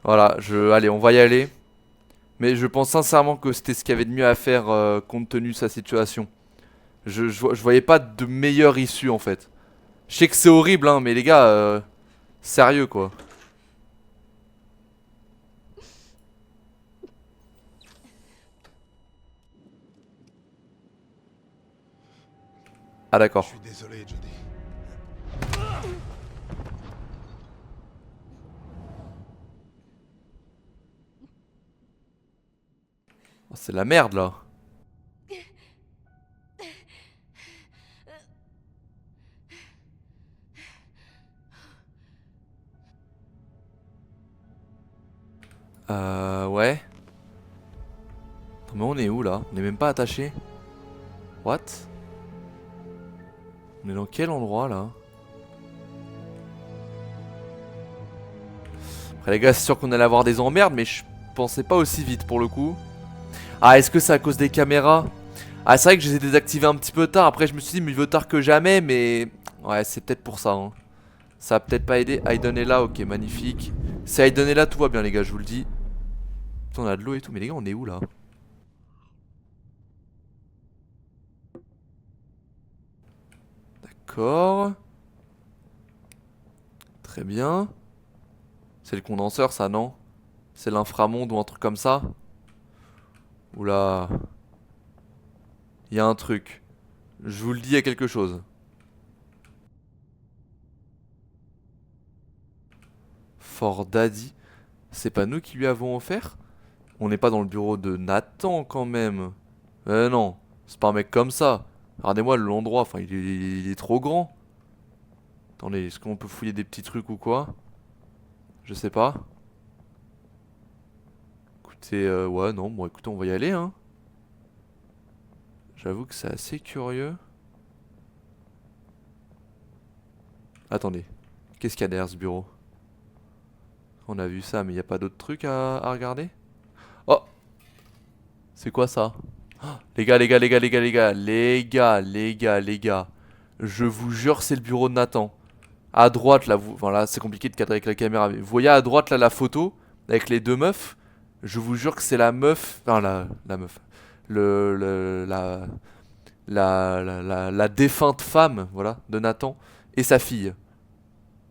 Voilà, allez on va y aller. Mais je pense sincèrement que c'était ce qu'il y avait de mieux à faire compte tenu de sa situation. Je voyais pas de meilleure issue en fait. Je sais que c'est horrible hein, mais les gars, sérieux quoi. Ah Je d'accord. suis désolé, Jody. Oh, c'est la merde là. Ouais. Attends, mais on est où là? On est même pas attaché. What? On est dans quel endroit là? Après les gars, c'est sûr qu'on allait avoir des emmerdes, mais je pensais pas aussi vite pour le coup. Ah, est-ce que c'est à cause des caméras? Ah, c'est vrai que je les ai désactivées un petit peu tard. Après, je me suis dit, mieux vaut tard que jamais, mais ouais, c'est peut-être pour ça. Hein. Ça a peut-être pas aidé. Aiden est là, ok, magnifique. Si Aiden est là, tout va bien, les gars, je vous le dis. Putain, on a de l'eau et tout, mais les gars, on est où là? D'accord. Très bien. C'est le condenseur, ça, non? C'est l'inframonde ou un truc comme ça? Oula. Il y a un truc. Je vous le dis, il y a quelque chose. Fort Daddy. C'est pas nous qui lui avons offert? On n'est pas dans le bureau de Nathan quand même. Non, c'est pas un mec comme ça. Regardez-moi l'endroit, enfin il est trop grand. Attendez, est-ce qu'on peut fouiller des petits trucs ou quoi? Je sais pas. Écoutez, ouais, non, bon écoutez, on va y aller hein. J'avoue que c'est assez curieux. Attendez, qu'est-ce qu'il y a derrière ce bureau? On a vu ça, mais il n'y a pas d'autres trucs à regarder? Oh! C'est quoi ça? Les gars, les gars, les gars, les gars, les gars, les gars, les gars, les gars. Je vous jure, c'est le bureau de Nathan. À droite, là, vous... Enfin, là, c'est compliqué de cadrer avec la caméra. Mais vous voyez à droite, là, la photo, avec les deux meufs. Je vous jure que c'est la meuf... Enfin, la meuf. La défunte femme, voilà, de Nathan. Et sa fille.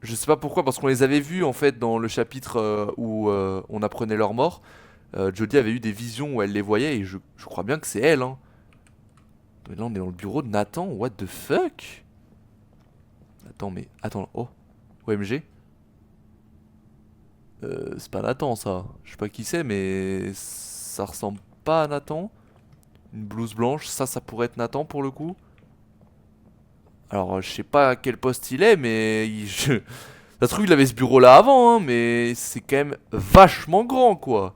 Je sais pas pourquoi, parce qu'on les avait vus, en fait, dans le chapitre où on apprenait leur mort. Jodie avait eu des visions où elle les voyait, et je crois bien que c'est elle, hein. Mais là, on est dans le bureau de Nathan, what the fuck? Attends, mais... Attends, oh. OMG. C'est pas Nathan, ça. Je sais pas qui c'est, mais... Ça ressemble pas à Nathan. Une blouse blanche, ça pourrait être Nathan, pour le coup. Alors, je sais pas à quel poste il est, mais... Ça se trouve, il avait ce bureau-là avant, hein, mais... C'est quand même vachement grand, quoi.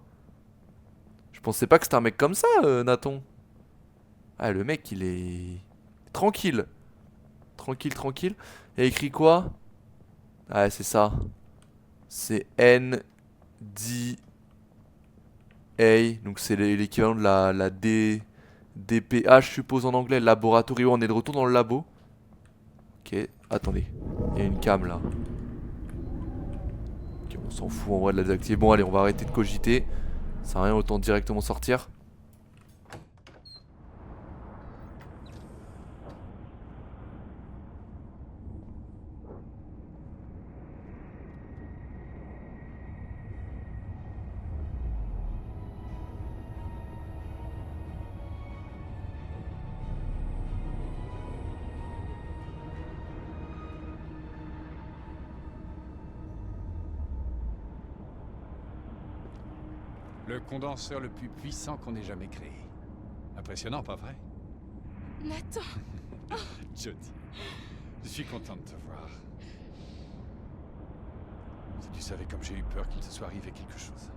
Je pensais pas que c'était un mec comme ça, Nathan. Ah, le mec, il est... Tranquille. Tranquille, tranquille. Il y a écrit quoi? Ah, c'est ça. C'est NDA. Donc c'est l'équivalent de la DPH, je suppose en anglais. Laboratory. On est de retour dans le labo. Ok, attendez. Il y a une cam là. Ok, on s'en fout en vrai de la désactiver. Bon, allez, on va arrêter de cogiter. Ça sert à rien, autant directement sortir. Le condenseur le plus puissant qu'on ait jamais créé. Impressionnant, pas vrai? Nathan. Jodie, je suis content de te voir. Si tu savais comme j'ai eu peur qu'il te soit arrivé quelque chose.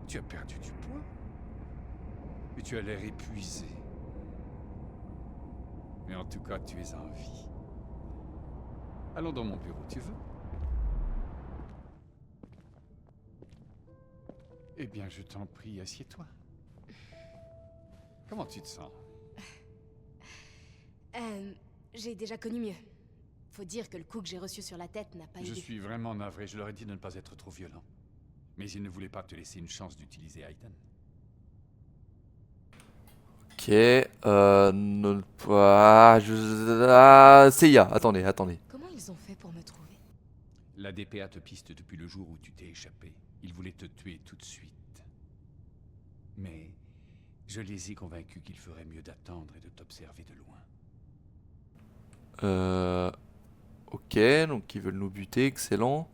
Tu as perdu du poids. Mais tu as l'air épuisé. Mais en tout cas, tu es en vie. Allons dans mon bureau, tu veux? Eh bien, je t'en prie, assieds-toi. Comment tu te sens? J'ai déjà connu mieux. Faut dire que le coup que j'ai reçu sur la tête n'a pas Je aidé. suis vraiment navré, je leur ai dit de ne pas être trop violent. Mais ils ne voulaient pas te laisser une chance d'utiliser Aiden. Ok, non, Seiya, attendez. Comment ils ont fait pour me trouver? La DPA te piste depuis le jour où tu t'es échappé. Ils voulaient te tuer tout de suite. Mais je les ai convaincus qu'il ferait mieux d'attendre et de t'observer de loin. Ok, donc ils veulent nous buter, excellent.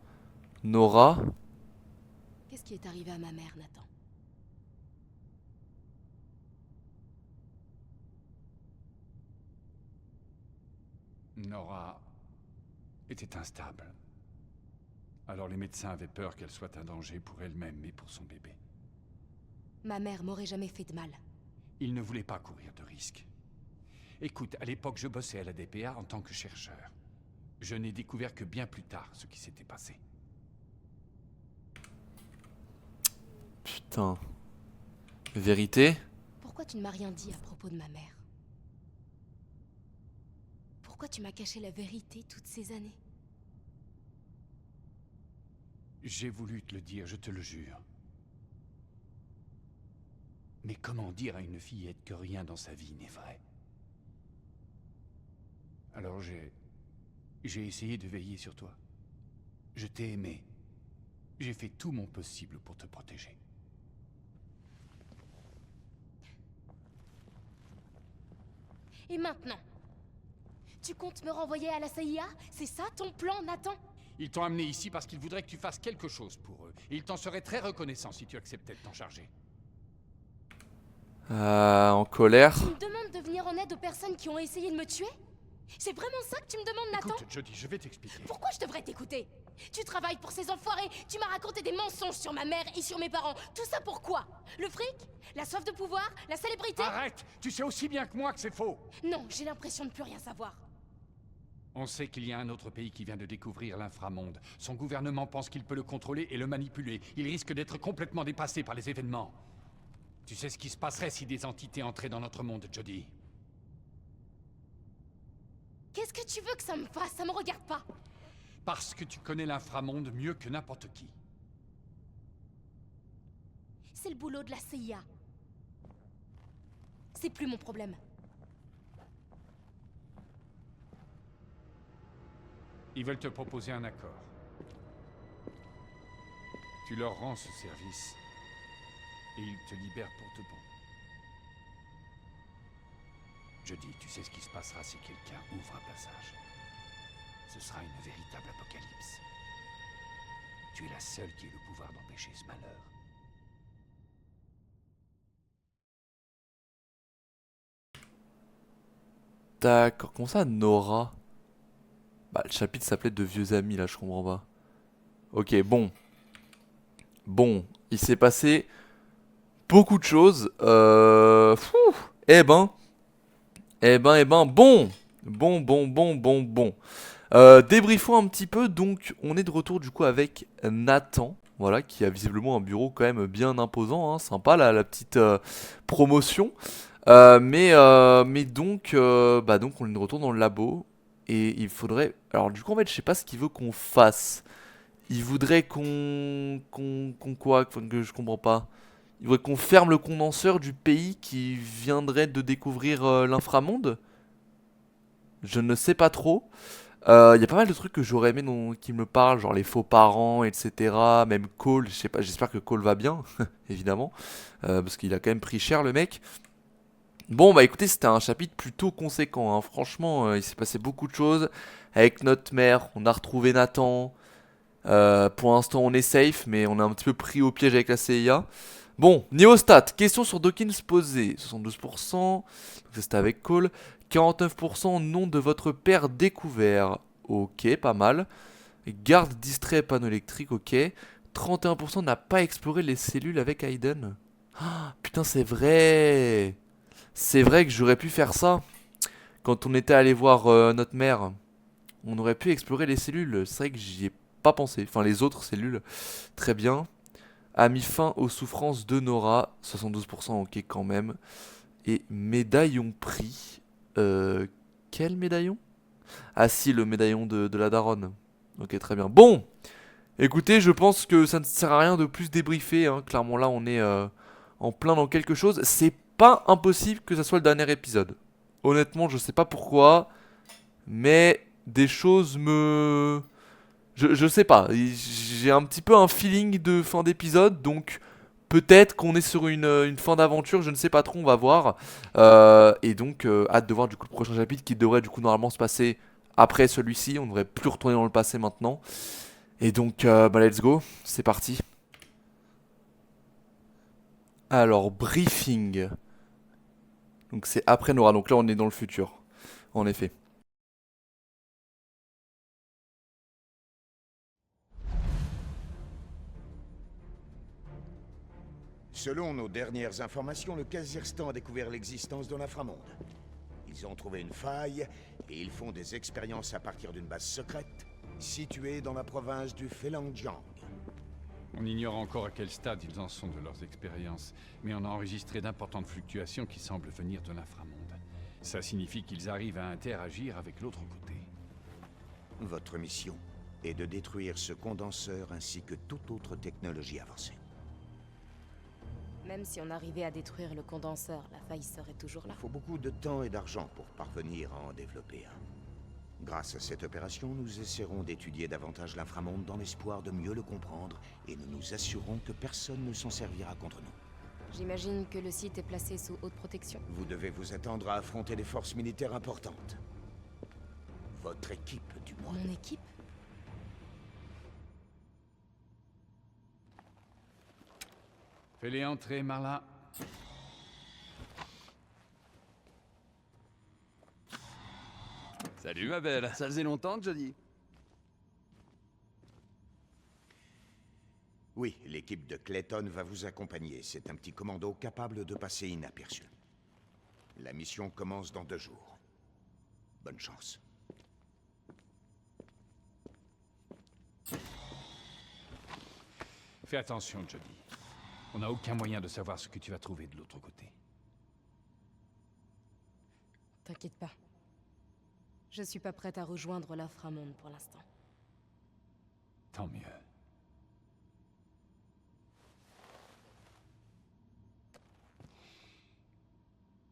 Nora. Qu'est-ce qui est arrivé à ma mère, Nathan? Nora était instable. Alors les médecins avaient peur qu'elle soit un danger pour elle-même et pour son bébé. Ma mère m'aurait jamais fait de mal. Ils ne voulaient pas courir de risques. Écoute, à l'époque, je bossais à la DPA en tant que chercheur. Je n'ai découvert que bien plus tard ce qui s'était passé. Putain. Vérité? Pourquoi tu ne m'as rien dit à propos de ma mère? Pourquoi tu m'as caché la vérité toutes ces années? J'ai voulu te le dire, je te le jure. Mais comment dire à une fillette que rien dans sa vie n'est vrai? Alors j'ai essayé de veiller sur toi. Je t'ai aimé. J'ai fait tout mon possible pour te protéger. Et maintenant? Tu comptes me renvoyer à la CIA? C'est ça ton plan, Nathan? Ils t'ont amené ici parce qu'ils voudraient que tu fasses quelque chose pour eux. Et ils t'en seraient très reconnaissants si tu acceptais de t'en charger. En colère. Tu me demandes de venir en aide aux personnes qui ont essayé de me tuer? C'est vraiment ça que tu me demandes, Nathan? Écoute, Jodie, je vais t'expliquer. Pourquoi je devrais t'écouter? Tu travailles pour ces enfoirés, tu m'as raconté des mensonges sur ma mère et sur mes parents. Tout ça pourquoi? Le fric? La soif de pouvoir? La célébrité? Arrête! Tu sais aussi bien que moi que c'est faux! Non, j'ai l'impression de plus rien savoir. On sait qu'il y a un autre pays qui vient de découvrir l'inframonde. Son gouvernement pense qu'il peut le contrôler et le manipuler. Il risque d'être complètement dépassé par les événements. Tu sais ce qui se passerait si des entités entraient dans notre monde, Jodie? Qu'est-ce que tu veux que ça me fasse? Ça me regarde pas. Parce que tu connais l'inframonde mieux que n'importe qui. C'est le boulot de la CIA. C'est plus mon problème. Ils veulent te proposer un accord. Tu leur rends ce service et ils te libèrent pour de bon. Je dis, tu sais ce qui se passera si quelqu'un ouvre un passage. Ce sera une véritable apocalypse. Tu es la seule qui ait le pouvoir d'empêcher ce malheur. D'accord, comment ça, Nora? Bah, le chapitre s'appelait De vieux amis, là, je comprends pas. Ok, bon. Bon, il s'est passé beaucoup de choses. Eh ben. Bon. Bon. Débriefons un petit peu. Donc, on est de retour, du coup, avec Nathan. Voilà, qui a visiblement un bureau quand même bien imposant. Hein, sympa, la petite promotion. Mais donc, donc, on est de retour dans le labo. Et il faudrait... Alors du coup en fait je sais pas ce qu'il veut qu'on fasse. Il voudrait qu'on quoi, que je comprends pas. Il voudrait qu'on ferme le condenseur du pays qui viendrait de découvrir l'inframonde. Je ne sais pas trop. Il y a pas mal de trucs que j'aurais aimé qui me parlent, genre les faux parents, etc. Même Cole, je sais pas, j'espère que Cole va bien, évidemment. Parce qu'il a quand même pris cher le mec. Bon bah écoutez, c'était un chapitre plutôt conséquent, hein. Franchement il s'est passé beaucoup de choses. Avec notre mère, on a retrouvé Nathan, Pour l'instant on est safe, mais on est un petit peu pris au piège avec la CIA. Bon, niveau stats, question sur Dawkins posée, 72%, donc ça c'était avec Cole, 49% nom de votre père découvert, ok, pas mal. Garde distrait panneau électrique, ok. 31% n'a pas exploré les cellules avec Hayden. Ah, putain, c'est vrai. C'est vrai que j'aurais pu faire ça. Quand on était allé voir notre mère, on aurait pu explorer les cellules. C'est vrai que j'y ai pas pensé. Enfin, les autres cellules, très bien. A mis fin aux souffrances de Nora, 72%, ok quand même. Et médaillon pris. Quel médaillon? Ah si, le médaillon de la daronne. Ok, très bien. Bon, écoutez, je pense que ça ne sert à rien de plus débriefer. Hein. Clairement, là, on est en plein dans quelque chose. C'est pas impossible que ça soit le dernier épisode. Honnêtement, je sais pas pourquoi. Mais des choses me... Je sais pas. J'ai un petit peu un feeling de fin d'épisode. Donc, peut-être qu'on est sur une fin d'aventure. Je ne sais pas trop, on va voir. Et donc, hâte de voir du coup le prochain chapitre qui devrait du coup normalement se passer après celui-ci. On ne devrait plus retourner dans le passé maintenant. Et donc, bah let's go, c'est parti. Alors, briefing. Donc c'est après Nora, donc là on est dans le futur, en effet. Selon nos dernières informations, le Kazakhstan a découvert l'existence d'un inframonde. Ils ont trouvé une faille et ils font des expériences à partir d'une base secrète située dans la province du Felanjiang. On ignore encore à quel stade ils en sont de leurs expériences, mais on a enregistré d'importantes fluctuations qui semblent venir de l'inframonde. Ça signifie qu'ils arrivent à interagir avec l'autre côté. Votre mission est de détruire ce condenseur ainsi que toute autre technologie avancée. Même si on arrivait à détruire le condenseur, la faille serait toujours là. Il faut beaucoup de temps et d'argent pour parvenir à en développer un. Grâce à cette opération, nous essaierons d'étudier davantage l'inframonde dans l'espoir de mieux le comprendre et nous nous assurons que personne ne s'en servira contre nous. J'imagine que le site est placé sous haute protection. Vous devez vous attendre à affronter des forces militaires importantes. Votre équipe, du moins. Mon équipe? Fais-les entrer, Marla. Salut ma belle. Ça faisait longtemps, Jody. Oui, l'équipe de Clayton va vous accompagner. C'est un petit commando capable de passer inaperçu. La mission commence dans 2 jours. Bonne chance. Fais attention, Jody. On n'a aucun moyen de savoir ce que tu vas trouver de l'autre côté. T'inquiète pas. Je suis pas prête à rejoindre l'inframonde pour l'instant. Tant mieux.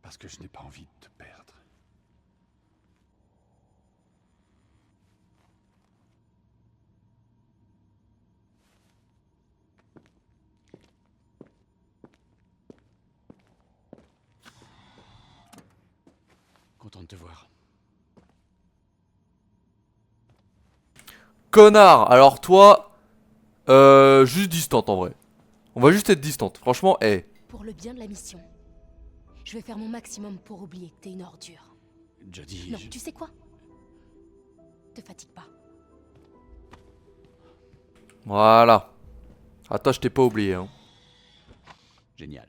Parce que je n'ai pas envie de te perdre. Content de te voir. Connard, alors toi, juste distante en vrai. On va juste être distante, franchement, Pour le bien de la mission, je vais faire mon maximum pour oublier que t'es une ordure. Jody, Non, tu sais quoi? Te fatigue pas. Voilà. Attends, je t'ai pas oublié, hein. Génial.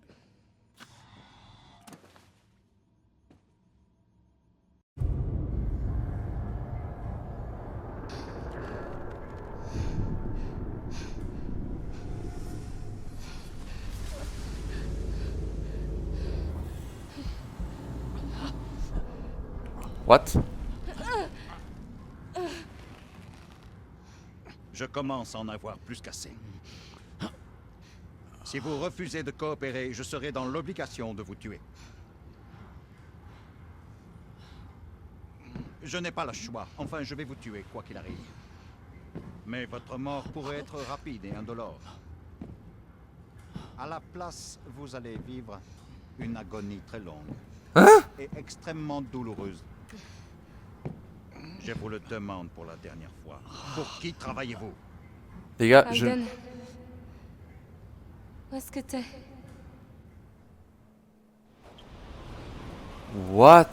What? Je commence à en avoir plus qu'assez. Si vous refusez de coopérer, je serai dans l'obligation de vous tuer. Je n'ai pas le choix. Enfin, je vais vous tuer, quoi qu'il arrive. Mais votre mort pourrait être rapide et indolore. À la place, vous allez vivre une agonie très longue. Et extrêmement douloureuse. Je vous le demande pour la dernière fois. Pour qui travaillez-vous? Les gars, je... Aiden. Où est-ce que t'es? What?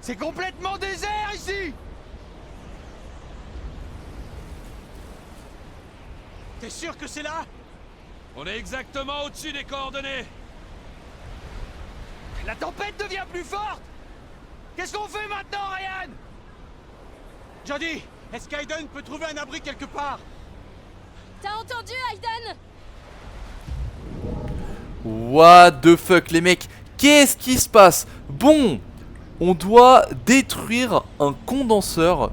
C'est complètement désert ici. T'es sûr que c'est là? On est exactement au-dessus des coordonnées. La tempête devient plus forte. Qu'est-ce qu'on fait maintenant, Ryan? Jody, est-ce qu'Aiden peut trouver un abri quelque part? T'as entendu, Aiden? What the fuck, les mecs? Qu'est-ce qui se passe? Bon, on doit détruire un condenseur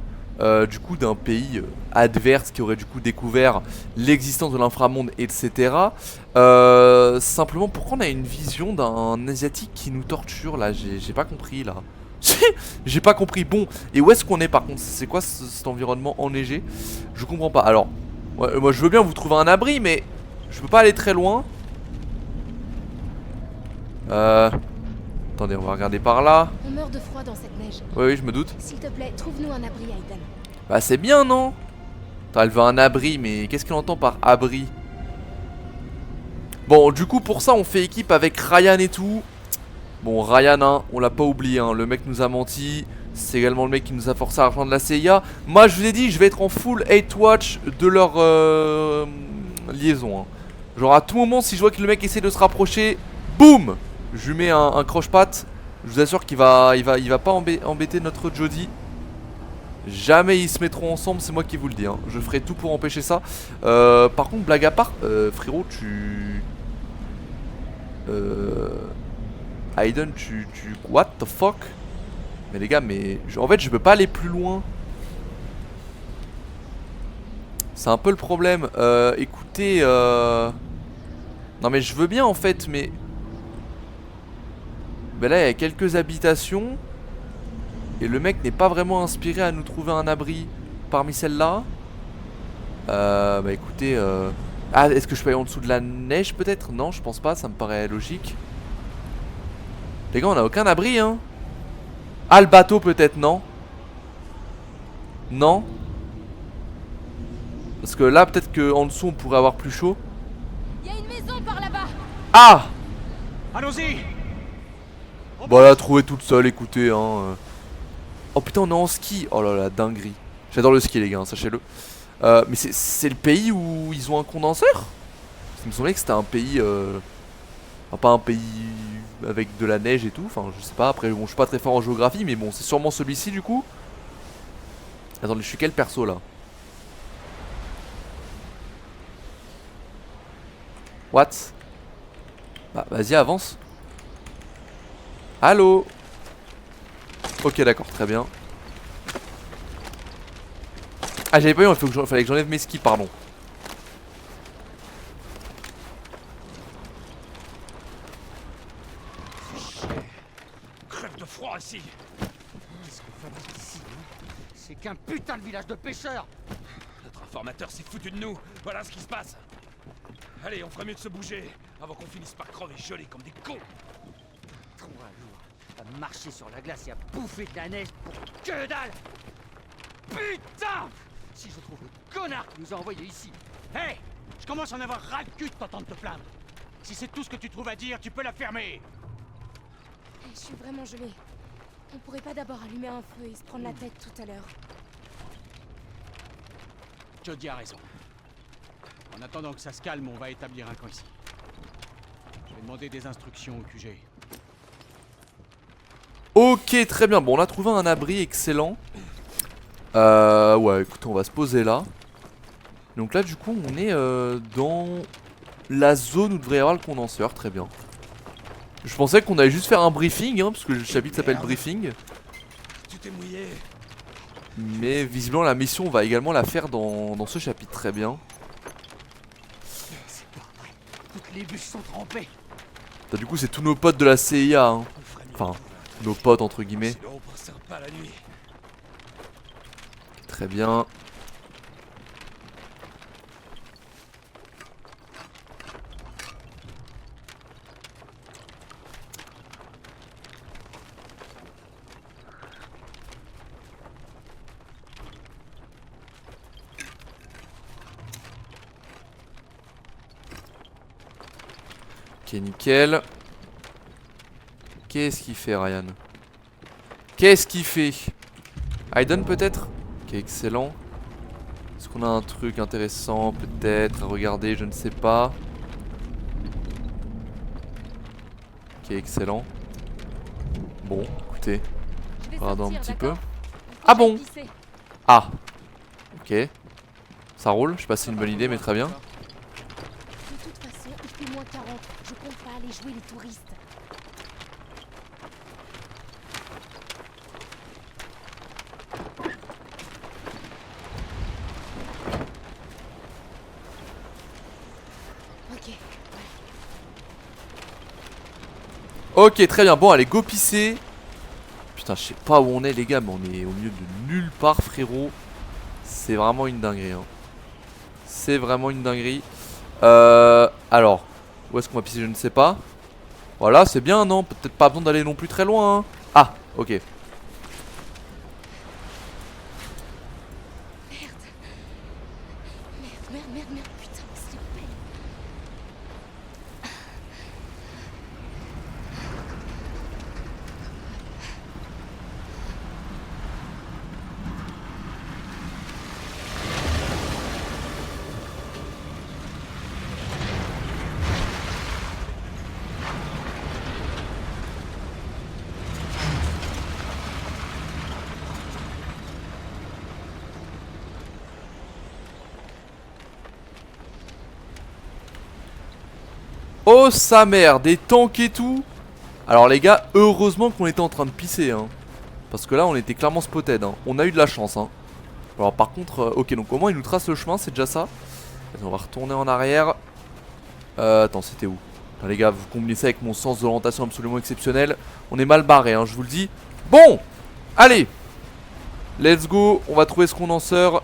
du coup d'un pays adverse qui aurait du coup découvert l'existence de l'inframonde, etc. Simplement, pourquoi on a une vision d'un asiatique qui nous torture là? J'ai pas compris là. J'ai pas compris. Bon, et où est-ce qu'on est par contre? C'est quoi cet environnement enneigé? Je comprends pas. Alors, moi je veux bien vous trouver un abri, mais je peux pas aller très loin. Attendez, on va regarder par là. On meurt de froid dans cette neige. Oui, je me doute. S'il te plaît, trouve-nous un abri, Aiden. Bah c'est bien, non? Attends, elle veut un abri, mais qu'est-ce qu'elle entend par abri? Bon, du coup, pour ça, on fait équipe avec Ryan et tout. Bon, Ryan, hein, on l'a pas oublié, hein, le mec nous a menti. C'est également le mec qui nous a forcé à rejoindre la CIA. Moi, je vous ai dit, je vais être en full hate watch de leur liaison. Hein. Genre, à tout moment, si je vois que le mec essaie de se rapprocher, boum, je lui mets un croche-patte. Je vous assure qu'il va pas embêter notre Jody. Jamais ils se mettront ensemble, c'est moi qui vous le dis. Hein. Je ferai tout pour empêcher ça. Par contre, blague à part, frérot, tu... Aiden, tu... What the fuck? Mais les gars, mais... En fait, je peux pas aller plus loin. C'est un peu le problème. Écoutez... Non mais je veux bien en fait, mais... Ben là, il y a quelques habitations. Et le mec n'est pas vraiment inspiré à nous trouver un abri parmi celles-là. Bah écoutez... Ah, est-ce que je peux aller en dessous de la neige peut-être? Non, je pense pas, ça me paraît logique. Les gars, on a aucun abri, hein. Ah, le bateau peut-être, non? Non? Parce que là, peut-être qu'en dessous, on pourrait avoir plus chaud. Il y a une maison par là-bas. Ah! Allons-y. Bon, elle a trouvé toute seule, écoutez, hein. Oh putain, on est en ski. Oh là là, dinguerie. J'adore le ski, les gars, hein, sachez-le. Mais c'est le pays où ils ont un condenseur? Il me semblait que c'était un pays... Enfin, pas un pays avec de la neige et tout. Enfin, je sais pas. Après, bon, je suis pas très fort en géographie, mais bon, c'est sûrement celui-ci, du coup. Attendez, je suis quel perso, là? What? Bah, vas-y, avance. Allô? Ok, d'accord, très bien. Ah, j'avais pas eu, il fallait que j'enlève mes skis, pardon. Crève de froid ici. Qu'est-ce qu'on fait ici, hein? C'est qu'un putain de village de pêcheurs. Notre informateur s'est foutu de nous. Voilà ce qui se passe. Allez, on ferait mieux de se bouger avant qu'on finisse par crever gelés comme des cons. Trois jours à marcher sur la glace et à bouffer de la neige pour que dalle. Putain! Si je trouve le connard qui nous a envoyés ici. Hé! Je commence à en avoir ras le cul de t'entendre te plaindre. Si c'est tout ce que tu trouves à dire, tu peux la fermer. Je suis vraiment gelée. On pourrait pas d'abord allumer un feu et se prendre la tête tout à l'heure. Jody a raison. En attendant que ça se calme, on va établir un camp ici. Je vais demander des instructions au QG. Ok, très bien. Bon, on a trouvé un abri excellent. Ouais, écoutez, on va se poser là. Donc là, du coup, on est dans la zone où devrait y avoir le condenseur. Très bien. Je pensais qu'on allait juste faire un briefing, hein, parce que le chapitre s'appelle briefing. Tu t'es mouillé. Mais visiblement, la mission, on va également la faire dans ce chapitre. Très bien. C'est pas vrai. Toutes les bûches sont trempées. Du coup, c'est tous nos potes de la CIA. Hein. Enfin, nos potes, entre guillemets. Sinon, on passera pas la nuit. Très bien. Ok, nickel. Qu'est-ce qu'il fait, Ryan? Qu'est-ce qu'il fait? Hayden peut-être? Ok, excellent. Est-ce qu'on a un truc intéressant peut-être à regarder? Je ne sais pas. Ok, excellent. Bon, écoutez. Regardons un petit peu. Ah bon? Ah. Ok. Ça roule, je sais pas si c'est une bonne idée, mais très bien. De toute façon, il fait moins 40. Je compte pas aller jouer les touristes. Ok, très bien. Bon, allez, go pisser. Putain, je sais pas où on est, les gars, mais on est au milieu de nulle part, frérot. C'est vraiment une dinguerie. Hein. C'est vraiment une dinguerie. Alors, où est-ce qu'on va pisser? Je ne sais pas. Voilà, c'est bien, non? Peut-être pas besoin d'aller non plus très loin. Hein. Ah, ok. Merde, putain, s'il te plaît. Oh sa mère, des tanks et tout. Alors les gars, heureusement qu'on était en train de pisser hein. Parce que là on était clairement spotted hein. On a eu de la chance hein. Alors par contre, ok, donc au moins il nous trace le chemin, c'est déjà ça. Allez, on va retourner en arrière. Attends, c'était où? Enfin, les gars, vous combinez ça avec mon sens d'orientation absolument exceptionnel. On est mal barré hein, je vous le dis. Bon, allez, let's go, on va trouver ce condenseur.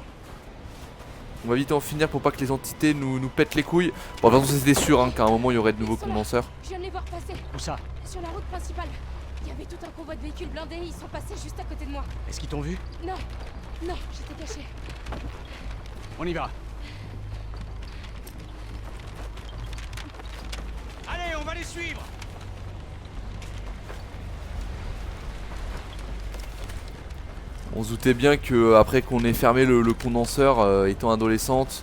On va vite en finir pour pas que les entités nous pètent les couilles. Bon, de toute façon c'était sûr hein, qu'à un moment il y aurait de nouveaux condenseurs. Je viens de les voir passer. Où ça? Sur la route principale. Il y avait tout un convoi de véhicules blindés, ils sont passés juste à côté de moi. Est-ce qu'ils t'ont vu? Non, j'étais caché. On y va. Allez, on va les suivre. On se doutait bien que après qu'on ait fermé le condenseur, étant adolescente,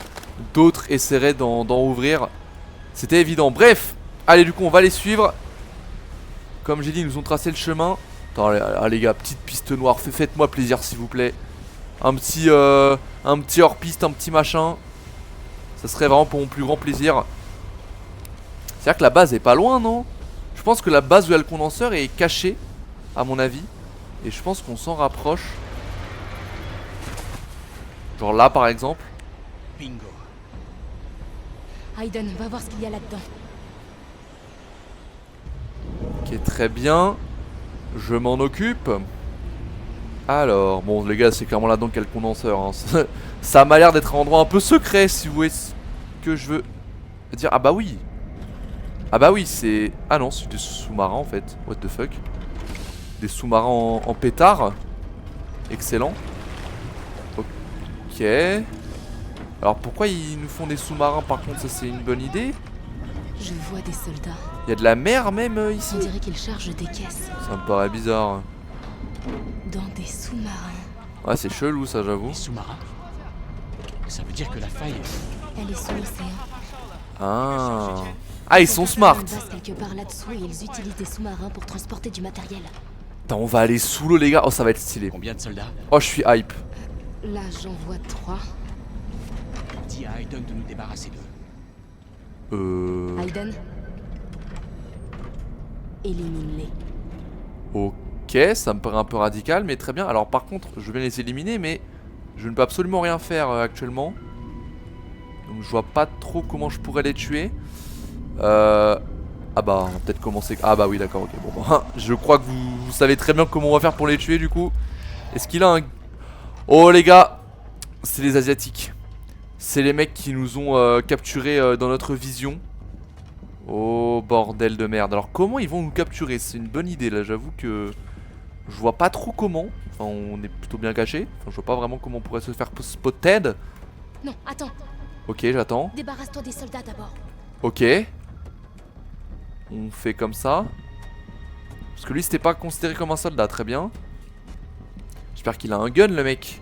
d'autres essaieraient d'en ouvrir. C'était évident. Bref, allez du coup on va les suivre. Comme j'ai dit, ils nous ont tracé le chemin. Attends, allez, les gars, petite piste noire, faites-moi plaisir s'il vous plaît. Un petit hors-piste, un petit machin. Ça serait vraiment pour mon plus grand plaisir. C'est-à-dire que la base est pas loin, non? Je pense que la base où il y a le condenseur est cachée, à mon avis. Et je pense qu'on s'en rapproche. Genre là par exemple. Bingo. Hayden, va voir ce qu'il y a là-dedans. Ok, très bien. Je m'en occupe. Alors, bon les gars, c'est clairement là-dedans qu'il y a le condenseur hein. Ça m'a l'air d'être un endroit un peu secret, si vous voyez ce que je veux dire. Ah bah oui. Ah bah oui, c'est... Ah non, c'est des sous-marins en fait. What the fuck. Des sous-marins en pétard. Excellent. Ok. Alors pourquoi ils nous font des sous-marins par contre? Ça c'est une bonne idée. Je vois des soldats. Il y a de la mer même ici. On dirait qu'ils chargent des caisses. Ça me paraît bizarre. Dans des sous-marins. Ouais, c'est chelou ça, j'avoue. Des sous-marins? Ça veut dire que la faille... Elle est sous l'océan. Ah, ils sont smart. Une base quelque part là-dessous et ils utilisent des sous-marins pour transporter du matériel. Attends, on va aller sous l'eau les gars. Oh, ça va être stylé. Combien de soldats? Oh, je suis hype. Là, j'en vois 3. Dis à Hayden de nous débarrasser d'eux. Hayden, élimine-les. Ok, ça me paraît un peu radical, mais très bien. Alors par contre, je vais les éliminer, mais je ne peux absolument rien faire actuellement. Donc je vois pas trop comment je pourrais les tuer. Ah bah, on va peut-être commencer... Ah bah oui, d'accord, ok. Bon, bah, je crois que vous savez très bien comment on va faire pour les tuer, du coup. Est-ce qu'il a un... Oh les gars, c'est les Asiatiques. C'est les mecs qui nous ont capturés dans notre vision. Oh bordel de merde. Alors comment ils vont nous capturer? C'est une bonne idée là, j'avoue que je vois pas trop comment. Enfin on est plutôt bien caché. Enfin je vois pas vraiment comment on pourrait se faire spotted. Non, attends. Ok, j'attends. Débarrasse-toi des soldats d'abord. Ok. On fait comme ça. Parce que lui c'était pas considéré comme un soldat, très bien. J'espère qu'il a un gun le mec.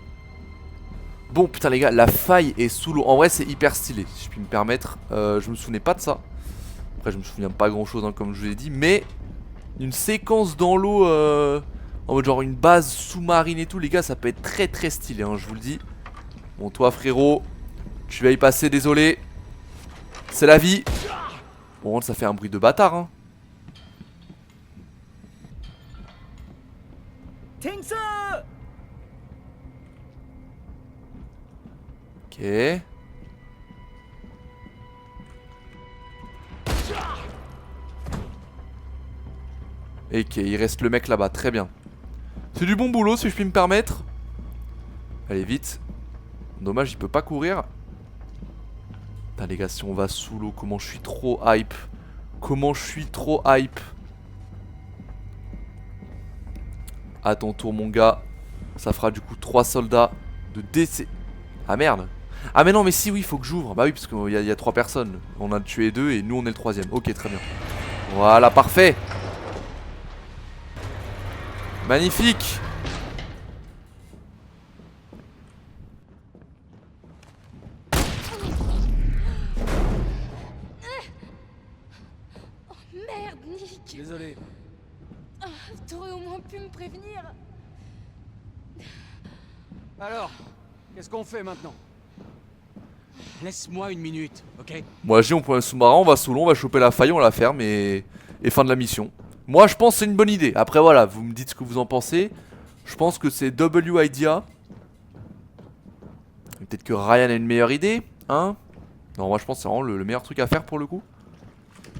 Bon putain les gars, la faille est sous l'eau. En vrai c'est hyper stylé, si je puis me permettre. Je me souvenais pas de ça. Après je me souviens pas grand chose hein, comme je vous l'ai dit. Mais une séquence dans l'eau en mode genre une base sous-marine et tout les gars, ça peut être très très stylé hein, je vous le dis. Bon toi frérot, tu vas y passer, désolé. C'est la vie. Bon ça fait un bruit de bâtard hein. Ok. Ok, il reste le mec là-bas, très bien. C'est du bon boulot si je puis me permettre. Allez vite. Dommage il peut pas courir. Putain les gars, si on va sous l'eau, comment je suis trop hype. Comment je suis trop hype. À ton tour mon gars. Ça fera du coup 3 soldats de décès. Ah merde. Ah mais non mais si oui, il faut que j'ouvre. Bah oui parce qu'il y a 3 personnes. On a tué 2 et nous on est le 3ème. Ok très bien. Voilà parfait. Magnifique. Oh merde, Nick. Désolé. T'aurais au moins pu me prévenir. Alors, qu'est-ce qu'on fait maintenant? Laisse-moi une minute, ok? Moi j'ai on prend un sous-marin, on va sous l'eau, on va choper la faille, on la ferme et fin de la mission. Moi je pense que c'est une bonne idée. Après voilà, vous me dites ce que vous en pensez. Je pense que c'est W idea. Peut-être que Ryan a une meilleure idée, hein? Non moi je pense que c'est vraiment le meilleur truc à faire pour le coup.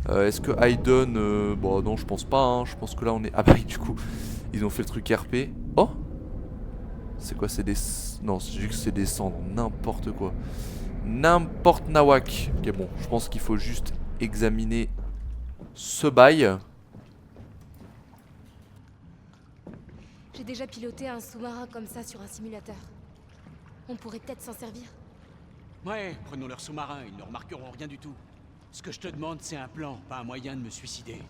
Est-ce que Hayden... bon non je pense pas hein. Je pense que là on est... Ah bah du coup ils ont fait le truc RP. Oh. C'est quoi, c'est des... Non c'est juste que c'est des cendres, n'importe quoi. N'importe nawak. Ok bon, je pense qu'il faut juste examiner ce bail. J'ai déjà piloté un sous-marin comme ça sur un simulateur. On pourrait peut-être s'en servir. Ouais, prenons leur sous-marin, ils ne remarqueront rien du tout. Ce que je te demande, c'est un plan, pas un moyen de me suicider.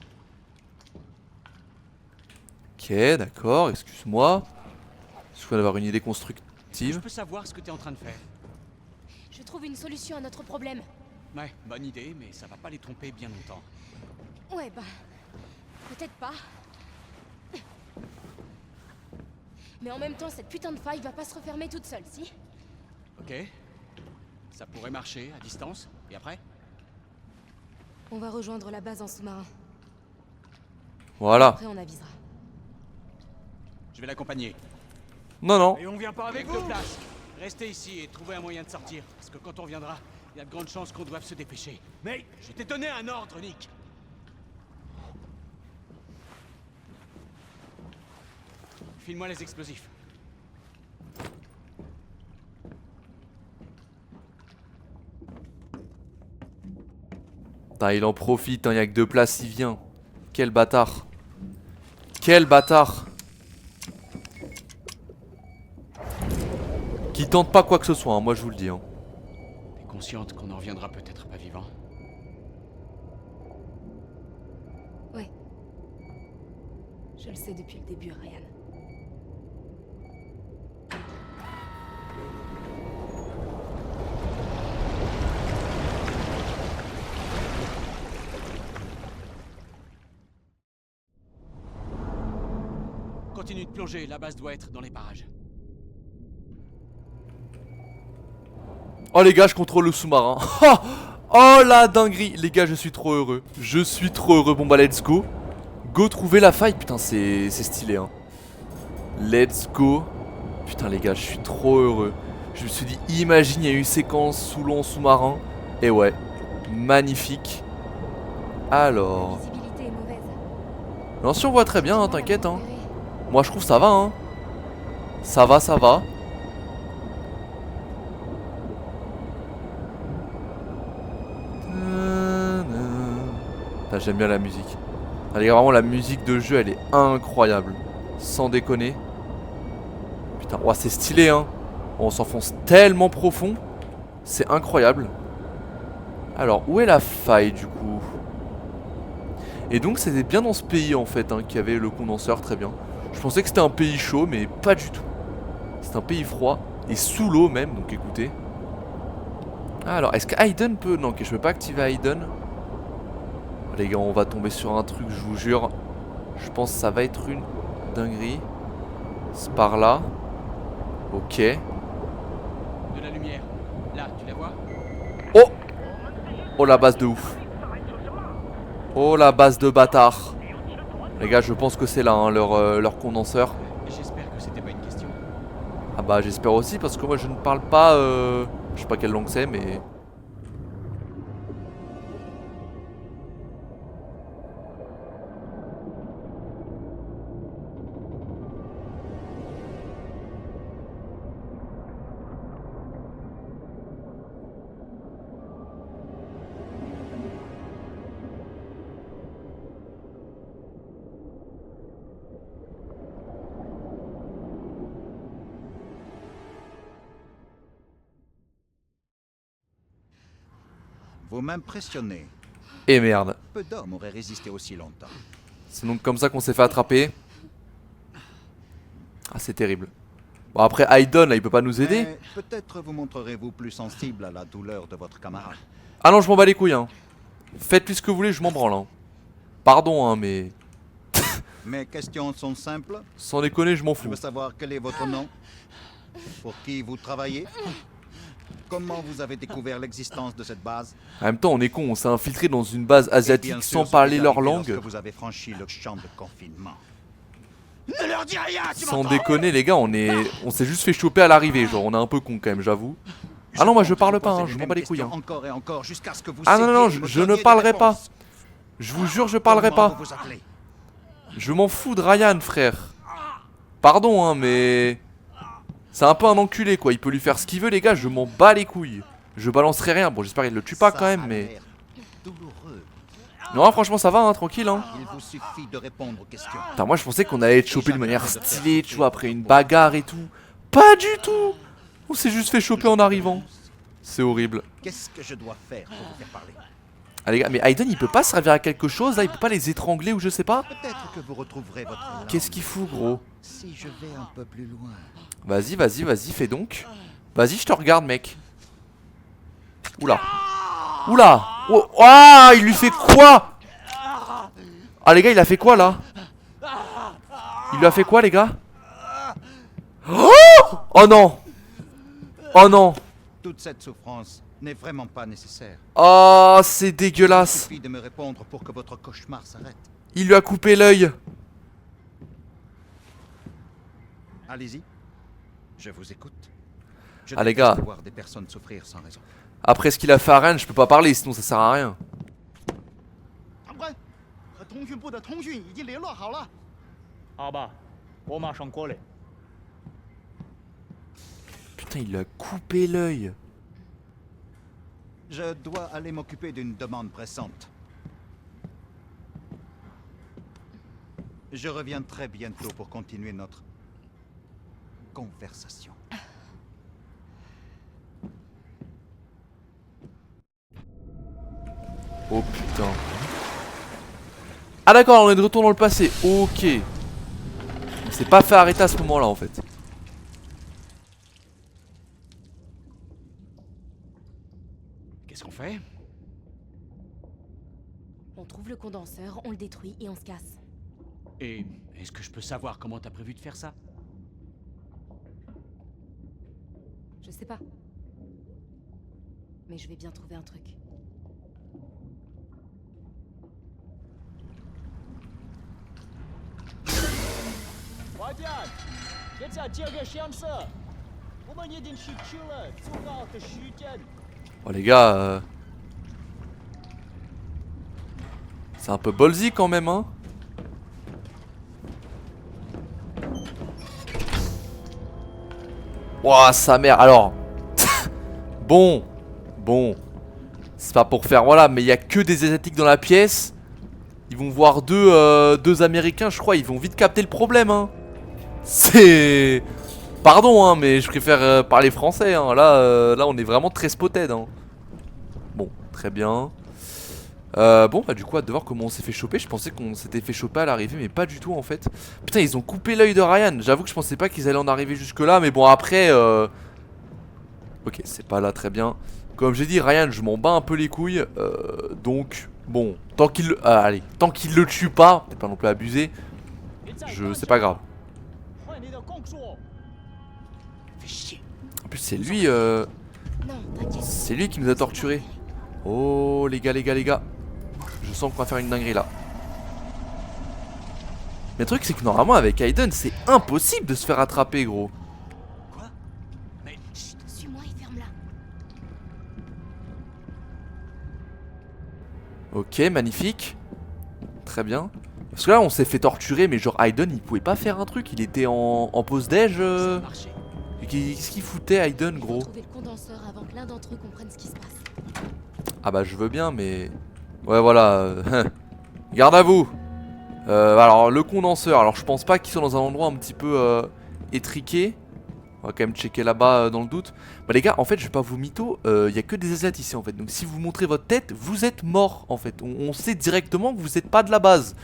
Ok, d'accord, excuse-moi. Je viens d'avoir une idée constructive. Je peux savoir ce que t'es en train de faire. Je trouve une solution à notre problème. Ouais, bonne idée, mais ça va pas les tromper bien longtemps. Ouais, bah... peut-être pas. Mais en même temps, cette putain de faille va pas se refermer toute seule, si? Ok. Ça pourrait marcher, à distance. Et après? On va rejoindre la base en sous-marin. Voilà. Après, on avisera. Je vais l'accompagner. Non, non. Et on vient pas avec deux places. Restez ici et trouvez un moyen de sortir. Parce que quand on viendra, il y a de grandes chances qu'on doive se dépêcher. Mais je t'ai donné un ordre, Nick. File-moi les explosifs. Putain, il en profite, hein, il y a que 2 places, il vient. Quel bâtard. Quel bâtard. Qui tente pas quoi que ce soit, hein, moi je vous le dis. Hein. T'es consciente qu'on en reviendra peut-être pas vivant? Ouais. Je le sais depuis le début, Ryan. Continue de plonger, la base doit être dans les parages. Oh les gars, je contrôle le sous-marin. Oh la dinguerie. Les gars, je suis trop heureux. Je suis trop heureux. Bon bah let's go. Go trouver la faille. Putain, c'est stylé hein. Let's go. Putain les gars, je suis trop heureux. Je me suis dit, imagine, il y a eu une séquence sous l'eau en sous-marin. Et ouais, magnifique. Alors... La visibilité est mauvaise. Non, si on voit très bien, hein, t'inquiète hein. Moi je trouve ça va hein. Ça va, ça va. J'aime bien la musique. Allez, vraiment la musique de jeu elle est incroyable. Sans déconner. Putain, oh, c'est stylé hein. On s'enfonce tellement profond. C'est incroyable. Alors, où est la faille du coup? Et donc c'était bien dans ce pays en fait hein, qu'il y avait le condenseur, très bien. Je pensais que c'était un pays chaud, mais pas du tout. C'est un pays froid, et sous l'eau même, donc écoutez. Ah, alors, est-ce que Aiden peut... Non, ok, je peux pas activer Aiden. Les gars, on va tomber sur un truc, je vous jure. Je pense que ça va être une dinguerie. C'est par là. Ok. De la lumière. Là, tu la vois? Oh! Oh la base de ouf. Oh la base de bâtard. Les gars, je pense que c'est là hein, leur condenseur. J'espère que c'était pas une question. Ah bah j'espère aussi parce que moi je ne parle pas je sais pas quelle langue c'est mais... Vous m'impressionnez. Et merde. Peu d'hommes auraient résisté aussi longtemps. C'est donc comme ça qu'on s'est fait attraper. Ah c'est terrible. Bon après Aiden là il peut pas nous aider. Peut-être vous montrerez-vous plus sensible à la douleur de votre camarade. Ah non je m'en bats les couilles hein. Faites-lui ce que vous voulez, je m'en branle hein. Pardon hein mais... Mes questions sont simples. Sans déconner je m'en Je fous. veux savoir quel est votre nom. Pour qui vous travaillez. Comment vous avez découvert l'existence de cette base? En même temps on est con, on s'est infiltré dans une base asiatique sans parler leur langue. Vous avez franchi le champ de confinement. Ne leur dis rien, Sans déconner les gars, on s'est juste fait choper à l'arrivée, genre on est un peu con quand même j'avoue. Ah non moi je parle pas, hein, je m'en bats les couilles hein. Encore et encore jusqu'à ce que vous Ah non non, cédiez et me je ne donniez parlerai des pas. réponses. Je vous jure je parlerai pas. Comment vous vous appelez? Je m'en fous de Ryan frère. Pardon hein mais... C'est un peu un enculé quoi, il peut lui faire ce qu'il veut les gars, je m'en bats les couilles. Je balancerai rien, bon j'espère qu'il le tue pas quand même mais... Douloureux. Non franchement ça va hein, tranquille hein. Il vous suffit de répondre aux questions. Putain moi je pensais qu'on allait être chopé de manière stylée, tu vois, après une bagarre et tout. Pas du tout. On s'est juste fait choper en arrivant. C'est horrible. Qu'est-ce que je dois faire pour vous faire parler? Ah les gars, mais Aiden il peut pas servir à quelque chose là, il peut pas les étrangler ou je sais pas. Peut-être que vous retrouverez votre langue. Qu'est-ce qu'il fout gros? Si je vais un peu plus loin. Vas-y, vas-y, vas-y, fais donc. Vas-y, je te regarde mec. Oula. Oula. Oh, ah, il lui fait quoi? Ah les gars, il a fait quoi là? Il lui a fait quoi les gars? Oh, oh non. Oh non. Toute cette souffrance n'est vraiment pas nécessaire. Oh, c'est Il dégueulasse. suffit de me répondre pour que votre cauchemar s'arrête. Il lui a coupé l'œil. Allez-y. Je vous écoute. Je Ah, les déteste gars. voir des personnes souffrir sans raison. Après ce qu'il a fait à Rennes, je peux pas parler, sinon ça sert à rien. Putain, il lui a coupé l'œil. Je dois aller m'occuper d'une demande pressante. Je reviens très bientôt pour continuer notre conversation. Oh putain. Ah d'accord, on est de retour dans le passé. Ok. On s'est pas fait arrêter à ce moment-là en fait. Qu'est-ce qu'on fait? On trouve le condenseur, on le détruit et on se casse. Et est-ce que je peux savoir comment t'as prévu de faire ça? Je sais pas. Mais je vais bien trouver un truc. Oh les gars, c'est un peu ballsy quand même hein. Ouah sa mère, alors. Bon. C'est pas pour faire voilà, mais il y a que des asiatiques dans la pièce. Ils vont voir deux américains je crois, ils vont vite capter le problème hein. C'est... Pardon hein, mais je préfère parler français hein. Là on est vraiment très spotted hein. Bon, très bien. Bon bah du coup, hâte de voir comment on s'est fait choper. Je pensais qu'on s'était fait choper à l'arrivée, mais pas du tout en fait. Putain, ils ont coupé l'œil de Ryan. J'avoue que je pensais pas qu'ils allaient en arriver jusque là, mais bon après ok, c'est pas là, très bien. Comme j'ai dit, Ryan, je m'en bats un peu les couilles. Donc, bon, tant qu'il allez, tant qu'il le tue pas, peut-être pas non plus abusé, c'est pas grave. En plus, c'est lui qui nous a torturés. Oh, les gars, les gars, les gars. Je sens qu'on va faire une dinguerie là. Mais le truc, c'est que normalement, avec Aiden, c'est impossible de se faire attraper, gros. Suis-moi et ferme-la. Ok, magnifique. Très bien. Parce que là, on s'est fait torturer, mais genre Aiden, il pouvait pas faire un truc. Il était en pause déj. Qu'est-ce qu'il foutait, Aiden, gros? Trouver le condenseur avant que l'un d'entre eux comprenne ce qui se passe. Ah bah je veux bien, mais ouais, voilà. Garde à vous. Alors le condenseur. Alors je pense pas qu'ils soient dans un endroit un petit peu étriqué. On va quand même checker là-bas dans le doute. Bah les gars, en fait je vais pas vous mytho. Il y a que des asiates ici en fait. Donc si vous montrez votre tête, vous êtes mort en fait. On sait directement que vous êtes pas de la base.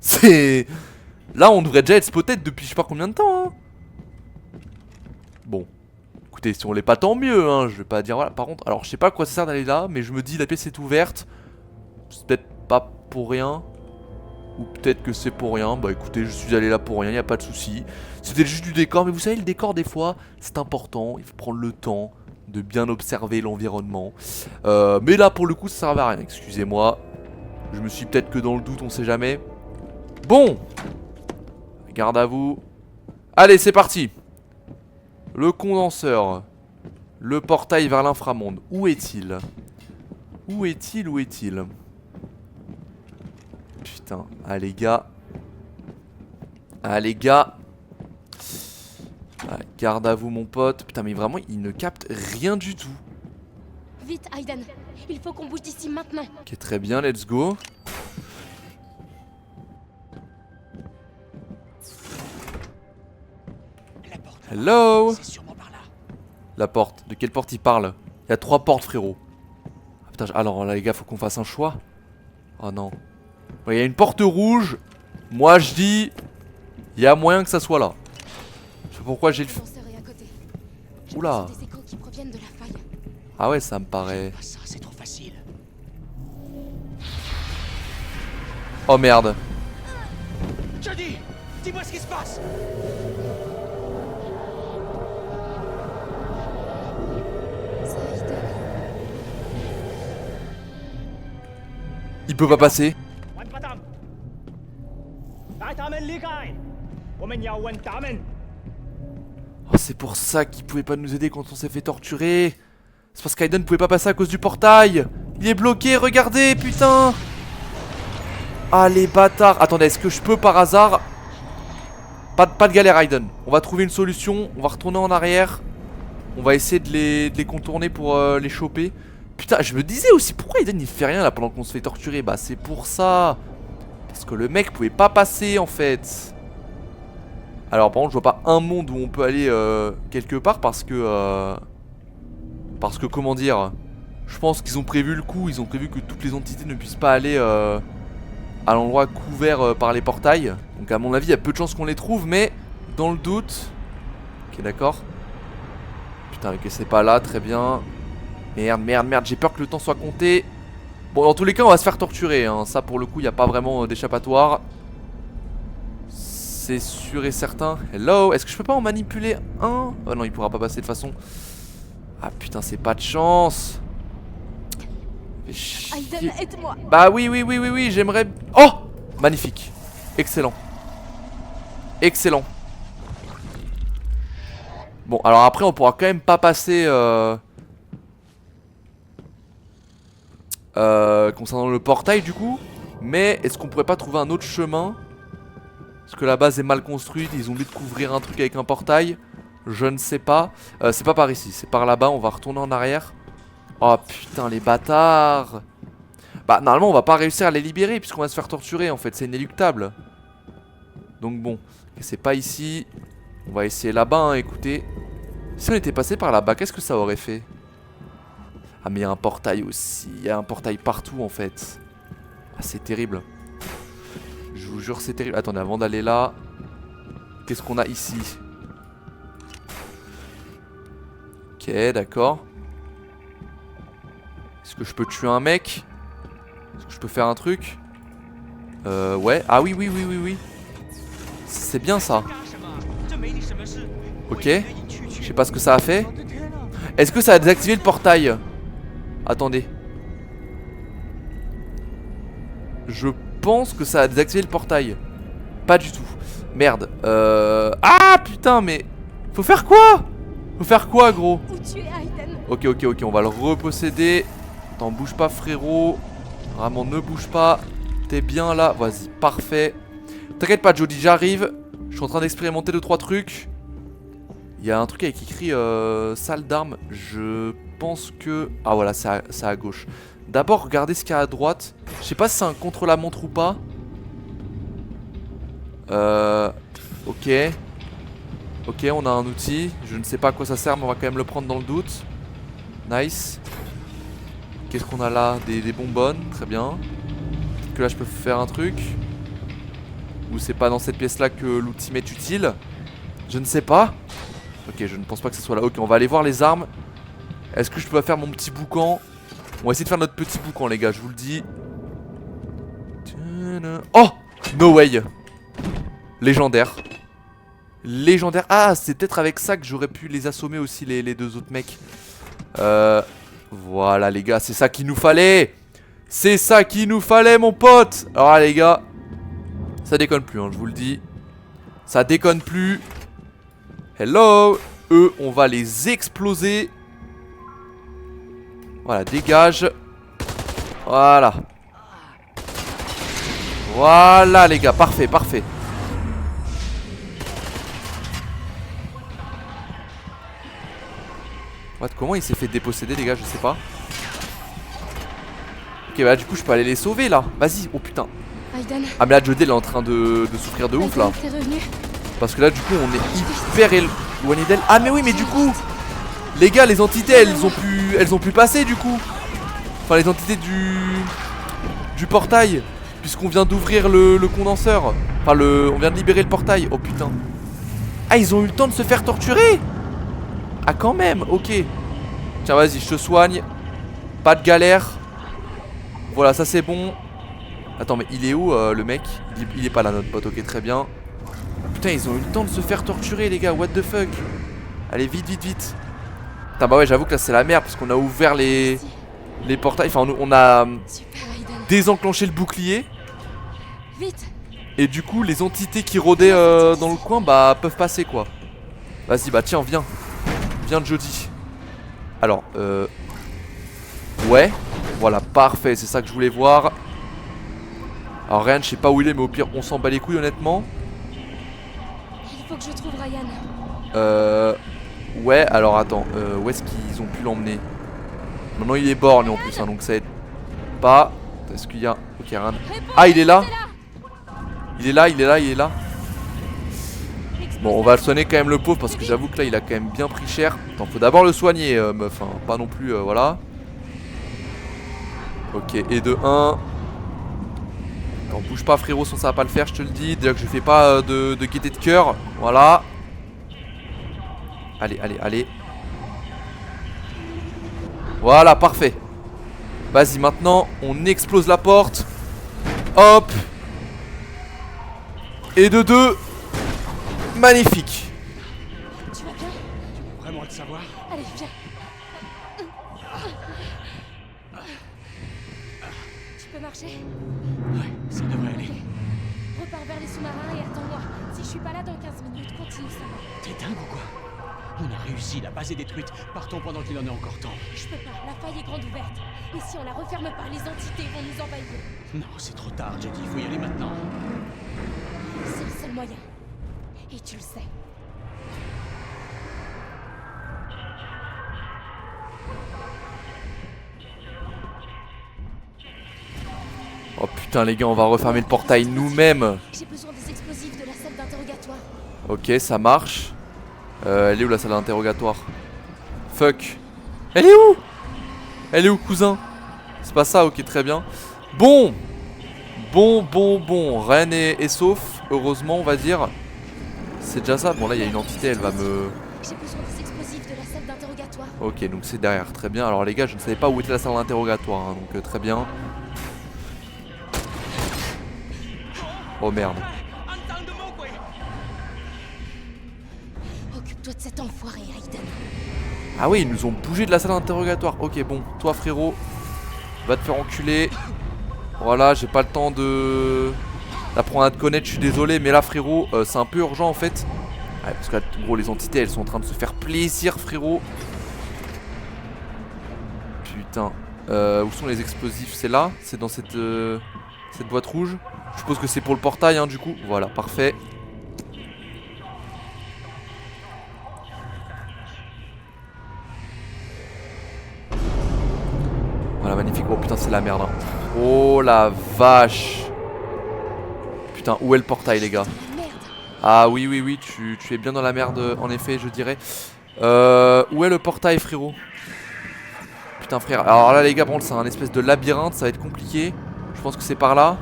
C'est... Là on devrait déjà être spotted depuis je sais pas combien de temps hein. Bon, écoutez, si on l'est pas, tant mieux, hein, je vais pas dire voilà. Par contre, alors je sais pas à quoi ça sert d'aller là, mais je me dis la pièce est ouverte. C'est peut-être pas pour rien. Ou peut-être que c'est pour rien. Bah écoutez, je suis allé là pour rien, y a pas de souci. C'était juste du décor, mais vous savez, le décor des fois, c'est important. Il faut prendre le temps de bien observer l'environnement. Mais là, pour le coup, ça servait à rien, excusez-moi. Je me suis peut-être que dans le doute, on sait jamais. Bon, garde à vous. Allez, c'est parti. Le condenseur. Le portail vers l'inframonde. Où est-il? Où est-il? Où est-il? Putain. Ah les gars. Ah les gars. Ah, garde à vous mon pote. Putain mais vraiment il ne capte rien du tout. Vite Aiden, il faut qu'on bouge d'ici maintenant. Ok très bien, let's go. Hello. La porte, de quelle porte il parle? Il y a 3 portes frérot. Ah, putain, alors là les gars faut qu'on fasse un choix. Oh non. Il y a une porte rouge. Moi je dis il y a moyen que ça soit là. Je sais pas pourquoi j'ai le... Oula. Ah ouais ça me paraît... Oh merde. Jody, dis-moi ce qui se passe. Il peut pas passer. Oh, c'est pour ça qu'il pouvait pas nous aider quand on s'est fait torturer. C'est parce qu'Aiden pouvait pas passer à cause du portail. Il est bloqué, regardez, putain. Ah les bâtards. Attendez, est-ce que je peux par hasard... Pas de galère Aiden. On va trouver une solution, on va retourner en arrière. On va essayer de les contourner pour les choper. Putain, je me disais aussi pourquoi Aiden il fait rien là pendant qu'on se fait torturer. Bah c'est pour ça. Parce que le mec pouvait pas passer en fait. Alors par contre je vois pas un monde où on peut aller quelque part parce que comment dire, je pense qu'ils ont prévu le coup. Ils ont prévu que toutes les entités ne puissent pas aller à l'endroit couvert par les portails. Donc à mon avis il y a peu de chances qu'on les trouve. Mais dans le doute. Ok d'accord. Putain ok c'est pas là, très bien. Merde, merde, merde, j'ai peur que le temps soit compté. Bon, dans tous les cas, on va se faire torturer. Hein. Ça, pour le coup, il n'y a pas vraiment d'échappatoire. C'est sûr et certain. Hello, est-ce que je peux pas en manipuler un? Oh non, il pourra pas passer de toute façon. Ah putain, c'est pas de chance. Aiden, aide-moi. Bah oui, j'aimerais... Oh, magnifique. Excellent. Excellent. Bon, alors après, on pourra quand même pas passer... concernant le portail du coup. Mais est-ce qu'on pourrait pas trouver un autre chemin? Parce que la base est mal construite. Ils ont oublié de couvrir un truc avec un portail. Je ne sais pas. C'est pas par ici, c'est par là-bas. On va retourner en arrière. Oh putain les bâtards. Bah normalement on va pas réussir à les libérer puisqu'on va se faire torturer en fait. C'est inéluctable. Donc bon, c'est pas ici. On va essayer là-bas hein, écoutez. Si on était passé par là-bas, qu'est-ce que ça aurait fait? Ah mais il y a un portail aussi, il y a un portail partout en fait. Ah, c'est terrible. Je vous jure, c'est terrible. Attendez, avant d'aller là, qu'est-ce qu'on a ici? Ok, d'accord. Est-ce que je peux tuer un mec? Est-ce que je peux faire un truc? Ouais. Ah oui, oui, oui, oui, oui. C'est bien ça. Ok. Je sais pas ce que ça a fait. Est-ce que ça a désactivé le portail? Attendez. Je pense que ça a désactivé le portail. Pas du tout. Merde. Ah putain, mais... Faut faire quoi? Faut faire quoi, gros? Ok, ok, ok. On va le reposséder. Attends, bouge pas, frérot. Vraiment, ne bouge pas. T'es bien là. Vas-y, parfait. T'inquiète pas, Jody, j'arrive. Je suis en train d'expérimenter 2-3 trucs. Il y a un truc avec écrit salle d'armes. Je pense que... Ah voilà, c'est à gauche. D'abord, regardez ce qu'il y a à droite. Je sais pas si c'est un contre-la-montre ou pas. Ok. Ok, on a un outil. Je ne sais pas à quoi ça sert, mais on va quand même le prendre dans le doute. Nice. Qu'est-ce qu'on a là? Des bonbonnes, très bien. Peut-être que là je peux faire un truc. Ou c'est pas dans cette pièce là que l'outil m'est utile. Je ne sais pas. Ok, je ne pense pas que ce soit là. Ok, on va aller voir les armes. Est-ce que je peux faire mon petit boucan? On va essayer de faire notre petit boucan, les gars, je vous le dis. Oh! No way! Légendaire. Légendaire. Ah, c'est peut-être avec ça que j'aurais pu les assommer aussi, les deux autres mecs. Voilà, les gars, c'est ça qu'il nous fallait! C'est ça qu'il nous fallait, mon pote! Alors, là, les gars, ça déconne plus, hein, je vous le dis. Ça déconne plus. Hello! Eux, on va les exploser. Voilà, dégage. Voilà. Voilà, les gars, parfait, parfait. What, comment il s'est fait déposséder, les gars, je sais pas. Ok, bah du coup, je peux aller les sauver, là. Vas-y, oh putain. Ah, mais là, Jody, elle est en train de souffrir de ouf, là. Parce que là, du coup, on est hyper éloigné d'elle. Ah, mais oui, mais du coup, les gars, les entités, elles ont pu passer, du coup. Enfin, les entités du portail. Puisqu'on vient d'ouvrir le condenseur. Enfin, on vient de libérer le portail. Oh, putain. Ah, ils ont eu le temps de se faire torturer. Ah, quand même, ok. Tiens, vas-y, je te soigne. Pas de galère. Voilà, ça, c'est bon. Attends, mais il est où, le mec? Il est pas là, notre pote, ok, très bien. Putain, ils ont eu le temps de se faire torturer, les gars, what the fuck. Allez, vite, vite, vite. Putain, bah ouais, j'avoue que là, c'est la merde, parce qu'on a ouvert les portails. Enfin, on a désenclenché le bouclier. Vite. Et du coup, les entités qui rôdaient dans le coin, bah, peuvent passer, quoi. Vas-y, bah, tiens, viens. Viens, Jody. Alors, ouais. Voilà, parfait, c'est ça que je voulais voir. Alors, Ryan, je sais pas où il est, mais au pire, on s'en bat les couilles, honnêtement. Il faut que je trouve Ryan. Ouais, alors attends, où est-ce qu'ils ont pu l'emmener? Maintenant il est borné en plus, hein, donc ça aide pas. Est-ce qu'il y a... Ok, rien. Ah, il est là. Il est là, il est là, il est là. Bon, on va le soigner quand même, le pauvre, parce que j'avoue que là il a quand même bien pris cher. Attends, faut d'abord le soigner, meuf, hein, pas non plus, voilà. Ok, et de 1. Attends, bouge pas, frérot, sinon ça va pas le faire, je te le dis. Déjà que je fais pas de gaieté de cœur, voilà. Allez, allez, allez. Voilà, parfait. Vas-y, maintenant, on explose la porte. Hop. Et de 2. Magnifique. Tu vas bien? Tu veux vraiment le savoir? Allez, viens. Tu peux marcher? Ouais, ça devrait aller. Repars vers les sous-marins et attends-moi. Si je suis pas là dans 15 minutes, continue ça. T'es dingue ou quoi? On a réussi, la base est détruite. Partons pendant qu'il en est encore temps. Je peux pas, la faille est grande ouverte. Et si on la referme pas, les entités vont nous envahir. Non, c'est trop tard, Jody, il faut y aller maintenant. C'est le seul moyen. Et tu le sais. Oh putain, les gars, on va refermer le portail nous-mêmes. J'ai besoin des explosifs de la salle d'interrogatoire. Ok, ça marche. Elle est où la salle d'interrogatoire? Fuck. Elle est où? Elle est où, cousin? C'est pas ça, ok, très bien. Bon, Bon. Rien est sauf, heureusement, on va dire. C'est déjà ça. Bon, là, il y a une entité, elle va me... J'ai besoin des explosifs de la salle d'interrogatoire. Ok, donc c'est derrière, très bien. Alors les gars, je ne savais pas où était la salle d'interrogatoire, hein, donc très bien. Oh merde. Occupe-toi de cet enfoiré, Aiden. Ah oui, ils nous ont bougé de la salle d'interrogatoire. Ok, bon, toi frérot, va te faire enculer. Voilà, j'ai pas le temps d'apprendre à te connaître, je suis désolé. Mais là frérot, c'est un peu urgent en fait. Ouais, parce que là, gros, les entités, elles sont en train de se faire plaisir frérot. Putain, où sont les explosifs? C'est là? C'est dans cette boîte rouge? Je suppose que c'est pour le portail hein, du coup. Voilà, parfait. Voilà, magnifique. Oh putain, c'est la merde hein. Oh la vache. Putain, où est le portail les gars? Ah oui, tu es bien dans la merde en effet, je dirais. Où est le portail frérot? Putain frère, alors là les gars, bon, c'est un espèce de labyrinthe, ça va être compliqué. Je pense que c'est par là.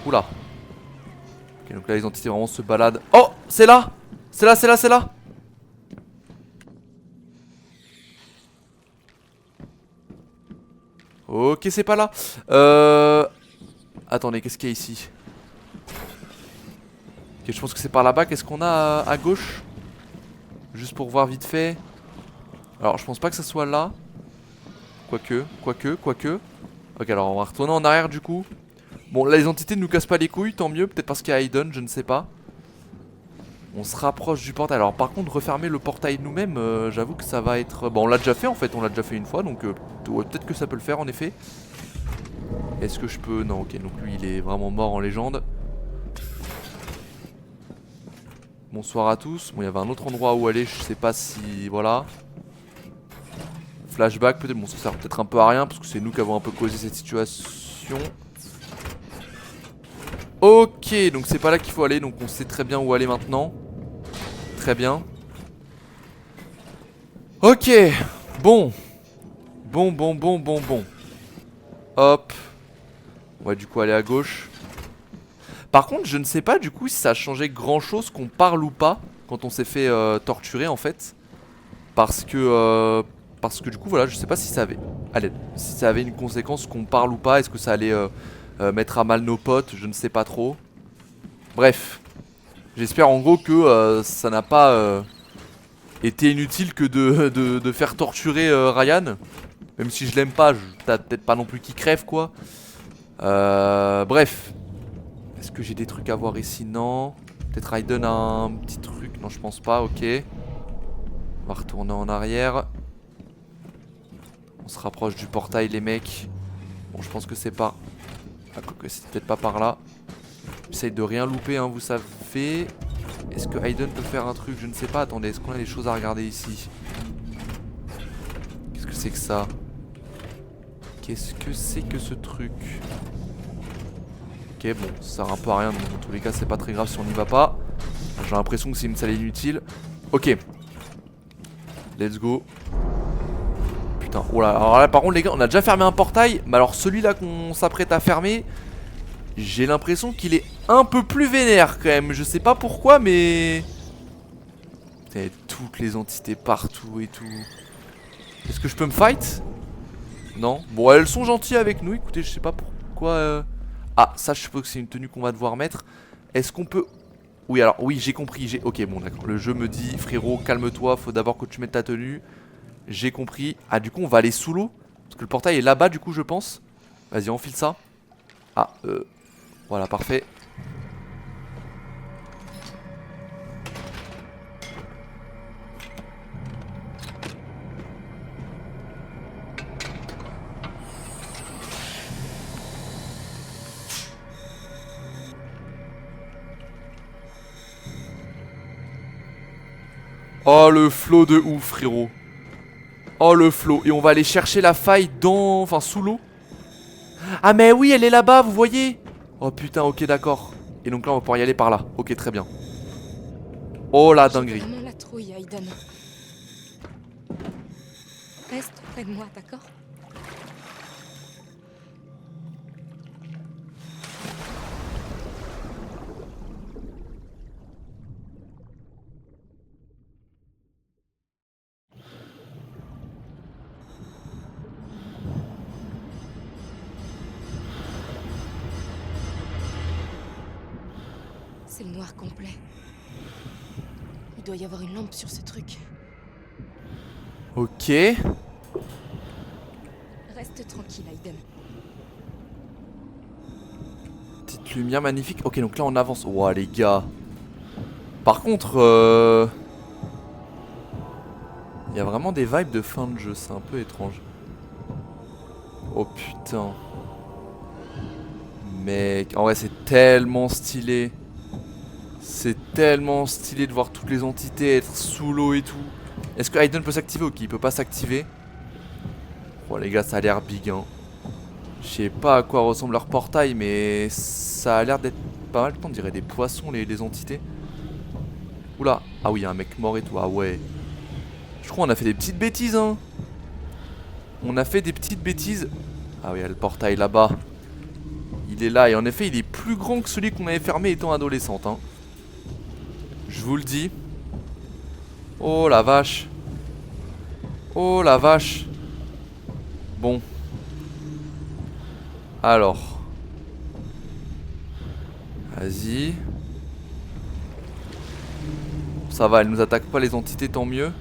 Oula. Ok, donc là les entités vraiment se baladent. Oh, c'est là. C'est là. Ok, c'est pas là. Attendez, qu'est-ce qu'il y a ici? Ok, je pense que c'est par là-bas. Qu'est-ce qu'on a à gauche? Juste pour voir vite fait. Alors, je pense pas que ça soit là. Quoique. Ok, alors on va retourner en arrière du coup. Bon, là les entités ne nous cassent pas les couilles, tant mieux. Peut-être parce qu'il y a Aiden, je ne sais pas. On se rapproche du portail. Alors par contre, refermer le portail nous-mêmes, j'avoue que ça va être... Bon, on l'a déjà fait en fait, on l'a déjà fait une fois. Donc ouais, peut-être que ça peut le faire en effet. Est-ce que je peux... Non, ok, donc lui il est vraiment mort en légende. Bonsoir à tous. Bon, il y avait un autre endroit où aller, je sais pas si... Voilà. Flashback peut-être, bon ça sert peut-être un peu à rien parce que c'est nous qui avons un peu causé cette situation. Ok, donc c'est pas là qu'il faut aller, donc on sait très bien où aller maintenant. Très bien. Ok, bon. Hop. On va du coup aller à gauche. Par contre, je ne sais pas du coup si ça a changé grand chose qu'on parle ou pas quand on s'est fait torturer en fait. Parce que du coup voilà, je sais pas si ça avait... Allez, si ça avait une conséquence qu'on parle ou pas. Est-ce que ça allait mettre à mal nos potes? Je ne sais pas trop. Bref. J'espère en gros que ça n'a pas été inutile que de faire torturer Ryan. Même si je l'aime pas, t'as peut-être pas non plus qu'il crève quoi. Bref. Est-ce que j'ai des trucs à voir ici? Non. Peut-être Aiden a un petit truc. Non, je pense pas, ok. On va retourner en arrière. On se rapproche du portail les mecs. Bon, je pense que c'est pas... Ah, quoique c'est peut-être pas par là. J'essaye de rien louper hein, vous savez. Est-ce que Aiden peut faire un truc? Je ne sais pas, attendez, est-ce qu'on a des choses à regarder ici? Qu'est-ce que c'est que ça? Qu'est-ce que c'est que ce truc? Ok, bon, ça sert un peu à rien, donc dans tous les cas c'est pas très grave si on n'y va pas. J'ai l'impression que c'est une salle inutile. Ok. Let's go. Putain, oh là, alors là par contre les gars, on a déjà fermé un portail. Mais alors celui-là qu'on s'apprête à fermer, j'ai l'impression qu'il est un peu plus vénère quand même. Je sais pas pourquoi mais... Il y a toutes les entités partout et tout. Est-ce que je peux me fight? Non. Bon, elles sont gentilles avec nous, écoutez, je sais pas pourquoi... Ah, ça je suppose que c'est une tenue qu'on va devoir mettre. Est-ce qu'on peut... Oui, alors, oui, j'ai compris. Ok, bon, d'accord. Le jeu me dit, frérot, calme-toi, faut d'abord que tu mettes ta tenue. J'ai compris. Ah, du coup, on va aller sous l'eau. Parce que le portail est là-bas, du coup, je pense. Vas-y, enfile ça. Ah, voilà, parfait. Oh le flow de ouf frérot. Oh le flow. Et on va aller chercher la faille dans... Enfin sous l'eau. Ah mais oui elle est là-bas vous voyez. Oh putain ok d'accord. Et donc là on va pouvoir y aller par là. Ok très bien. Oh la dinguerie. J'ai vraiment la trouille Aiden. Reste près de moi d'accord? C'est le noir complet. Il doit y avoir une lampe sur ce truc. Ok. Reste tranquille, Aiden. Petite lumière magnifique. Ok, donc là on avance. Ouah, les gars. Par contre, il y a vraiment des vibes de fin de jeu. C'est un peu étrange. Oh putain. Mec, en vrai c'est tellement stylé. C'est tellement stylé de voir toutes les entités être sous l'eau et tout. Est-ce que Aiden peut s'activer? Ok, il peut pas s'activer. Oh les gars, ça a l'air big hein. Je sais pas à quoi ressemble leur portail, mais ça a l'air d'être pas mal. On dirait des poissons les entités. Oula. Ah oui, il y a un mec mort et tout. Ah ouais. Je crois qu'on a fait des petites bêtises hein. On a fait des petites bêtises. Ah oui, il y a le portail là-bas. Il est là et en effet il est plus grand que celui qu'on avait fermé étant adolescente hein. Je vous le dis. Oh la vache. Oh la vache. Bon. Alors. Vas-y. Ça va, elle nous attaque pas les entités, tant mieux.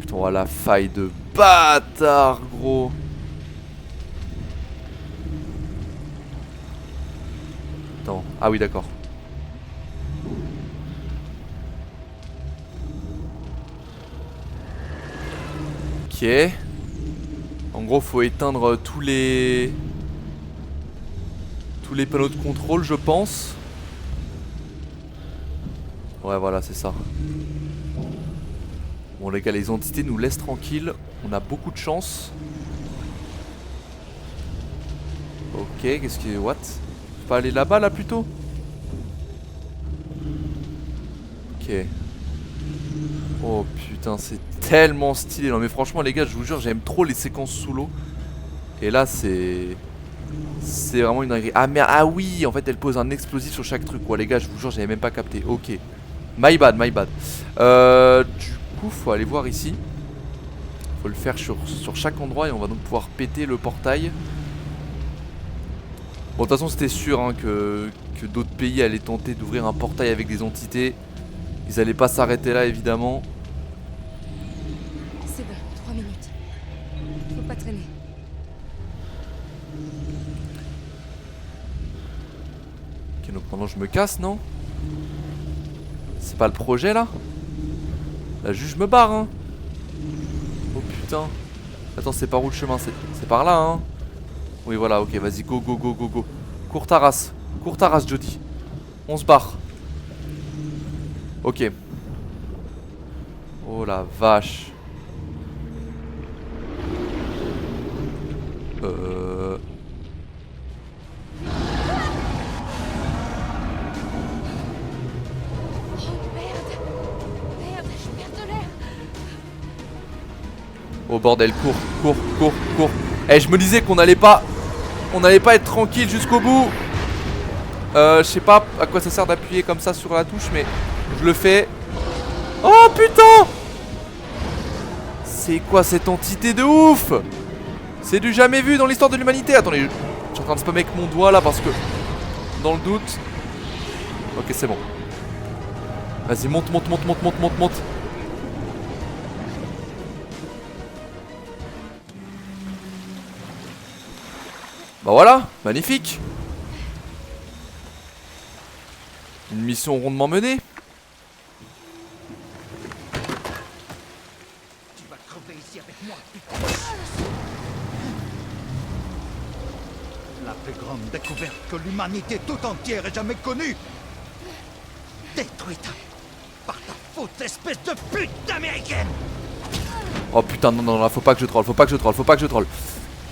Putain, oh la faille de bâtard gros. Attends. Ah oui d'accord. Ok. En gros faut éteindre tous les panneaux de contrôle je pense. Ouais voilà c'est ça. Bon les gars, les entités nous laissent tranquilles. On a beaucoup de chance. Ok, qu'est-ce que... What? Faut pas aller là-bas là plutôt? Ok. Oh putain, c'est tellement stylé. Non mais franchement les gars, je vous jure, j'aime trop les séquences sous l'eau. Et là c'est vraiment une dinguerie. Ah merde, ah oui, en fait elle pose un explosif sur chaque truc. Ouais les gars, je vous jure, j'avais même pas capté. Ok. My bad, my bad. Du coup, faut aller voir ici. Faut le faire sur chaque endroit et on va donc pouvoir péter le portail. Bon, de toute façon, c'était sûr hein, que d'autres pays allaient tenter d'ouvrir un portail avec des entités. Ils allaient pas s'arrêter là, évidemment. C'est bon, 3 minutes. Faut pas traîner. Ok, donc pendant je me casse, non? C'est pas le projet, là? Là, juste je me barre, hein. Oh, putain. Attends, c'est par où le chemin? C'est par là, hein. Oui, voilà, ok, vas-y, go, go, go, go, go. Cours ta race, Jody. On se barre. Ok. Oh la vache. Oh bordel, cours. Eh, je me disais qu'on allait pas être tranquille jusqu'au bout. Je sais pas à quoi ça sert d'appuyer comme ça sur la touche, mais je le fais. Oh putain! C'est quoi cette entité de ouf? C'est du jamais vu dans l'histoire de l'humanité. Attendez, je suis en train de spammer avec mon doigt là parce que dans le doute. Ok, c'est bon. Vas-y, monte. Bah voilà, magnifique. Une mission rondement menée. Tu vas crever ici avec moi. La plus grande découverte que l'humanité tout entière ait jamais connue. Détruite par ta faute espèce de pute d'américaine. Oh putain, non, là, faut pas que je troll.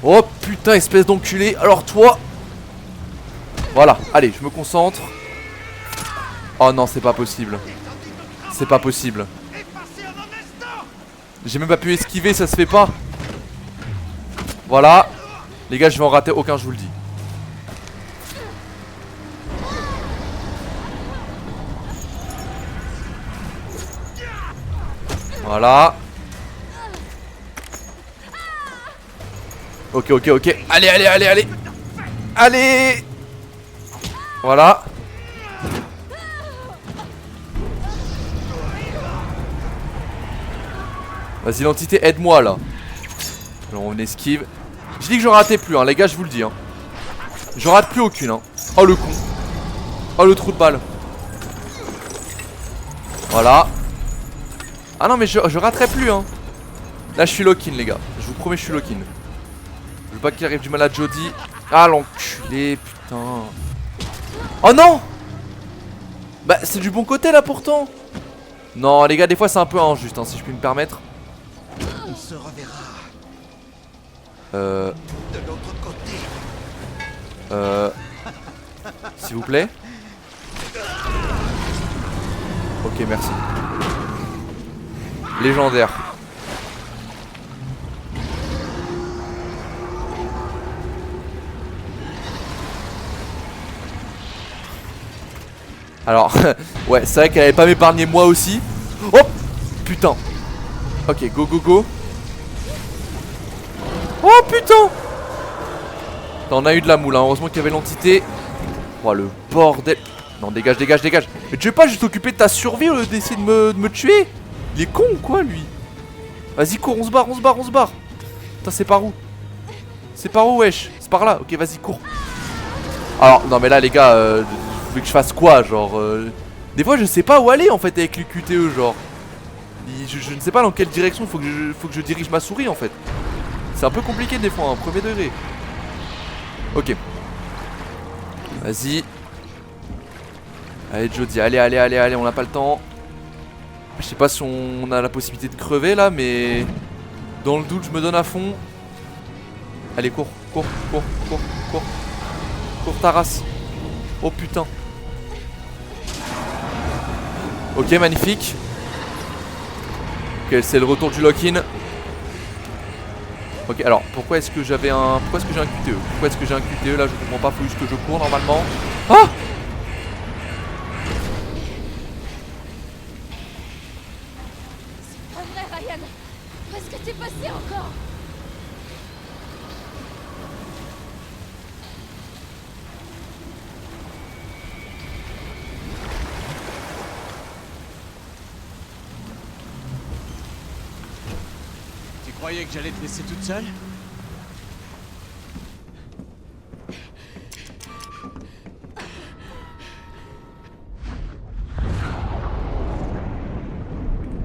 Oh putain, espèce d'enculé. Alors toi. Voilà, allez, je me concentre. Oh non, c'est pas possible. J'ai même pas pu esquiver, ça se fait pas. Voilà. Les gars, je vais en rater aucun, je vous le dis. Voilà. Ok. Allez. Voilà. Vas-y l'entité, aide-moi là. Alors on esquive. Je dis que j'en ratais plus hein les gars, je vous le dis hein. J'en rate plus aucune hein. Oh le con. Oh le trou de balle. Voilà. Ah non mais je raterai plus hein. Là je suis lock-in les gars. Je vous promets je suis lock-in. Je veux pas qu'il arrive du mal à Jody. Ah l'enculé putain. Oh non. Bah c'est du bon côté là pourtant. Non les gars des fois c'est un peu injuste hein, si je puis me permettre. On se reverra. De l'autre côté. S'il vous plaît. Ok merci. Légendaire. Alors, ouais, c'est vrai qu'elle avait pas m'épargner moi aussi. Oh putain. Ok, go go go. Oh putain. T'en as eu de la moule, hein. Heureusement qu'il y avait l'entité. Oh le bordel. Non, dégage, dégage, dégage. Mais tu veux pas juste t'occuper de ta survie au lieu d'essayer de me tuer? Il est con ou quoi lui? Vas-y, cours, on se barre, on se barre, on se barre. Putain, c'est par où? C'est par où, wesh? C'est par là, ok, vas-y, cours. Alors, non, mais là, les gars, vous voulez que je fasse quoi? Genre, des fois, je sais pas où aller en fait avec les QTE, genre. Je ne sais pas dans quelle direction faut que je dirige ma souris en fait. C'est un peu compliqué des fois, hein, premier degré. Ok. Vas-y. Allez, Jody, allez, allez, allez, allez, on n'a pas le temps. Je sais pas si on a la possibilité de crever là, mais dans le doute, je me donne à fond. Allez, cours, cours, cours, cours, cours. Cours ta race. Oh putain. Ok, magnifique. Ok, c'est le retour du lock-in. Ok, alors pourquoi est-ce que j'avais un. Pourquoi est-ce que j'ai un QTE? Pourquoi est-ce que j'ai un QTE là? Je comprends pas, faut juste que je cours normalement. Ah! C'est pas vrai, Ryan. Où est-ce que t'es passé encore? Tu croyais que j'allais te laisser toute seule?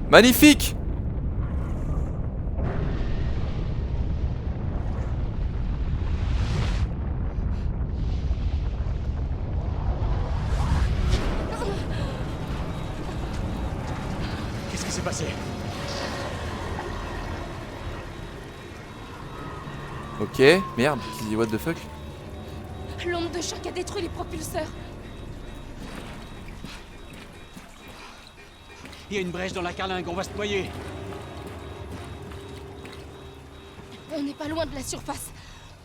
Magnifique! Qu'est-ce qui s'est passé? Ok, merde, qui what the fuck? L'onde de choc a détruit les propulseurs. Il y a une brèche dans la carlingue, on va se noyer. On n'est pas loin de la surface.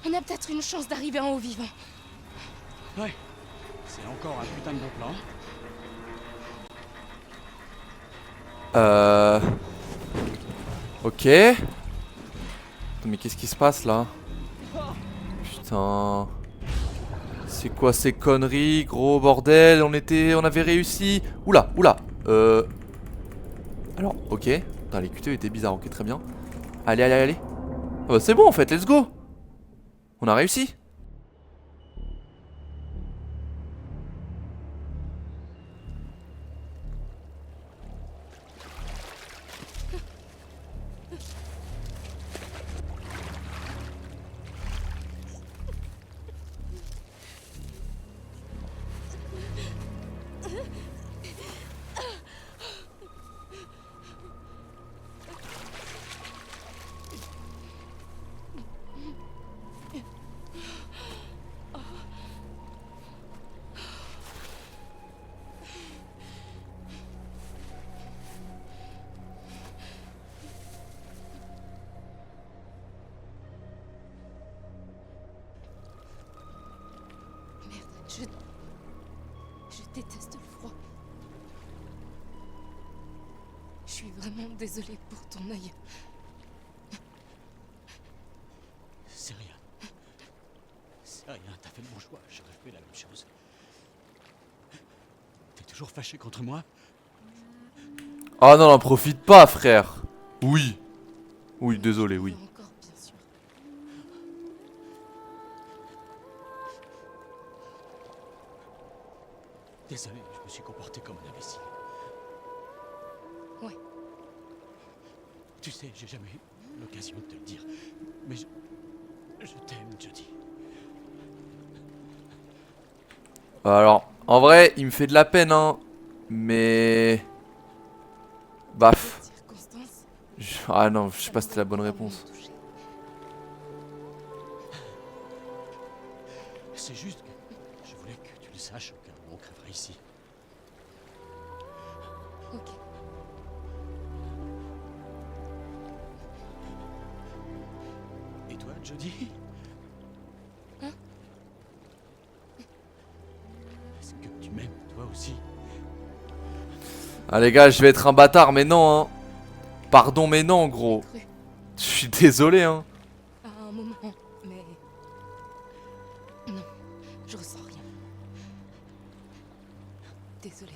On a peut-être une chance d'arriver en haut vivant. Ouais. C'est encore un putain de bon plan. Ok. Attends, mais qu'est-ce qui se passe là? Putain. C'est quoi ces conneries, gros bordel? On avait réussi. Oula, oula. Alors, ok. Putain, les QTE étaient bizarres, ok, très bien. Allez, allez, allez. Ah bah c'est bon en fait, let's go. On a réussi. Je déteste le froid. Je suis vraiment désolée pour ton œil. C'est rien. C'est rien, t'as fait le bon choix, j'aurais fait la même chose. T'es toujours fâché contre moi? Ah non, n'en profite pas, frère. Oui. Oui, désolé, oui. Encore, bien sûr. Désolé, je me suis comporté comme un imbécile. Ouais. Tu sais, j'ai jamais eu l'occasion de te le dire, mais je t'aime, Jodie. Alors, en vrai, il me fait de la peine, hein. Mais... Baf. Circonstances. Ah non, je sais pas si c'était la bonne réponse. C'est juste que je voulais que tu le saches au cas où on crèverait ici. Ok. Et toi, Jodie? Hein? Est-ce que tu m'aimes, toi aussi? Ah les gars, je vais être un bâtard, mais non, hein. Pardon, mais non, gros. Je suis désolé, hein. À un moment, mais... Non, je ressens rien. Désolée.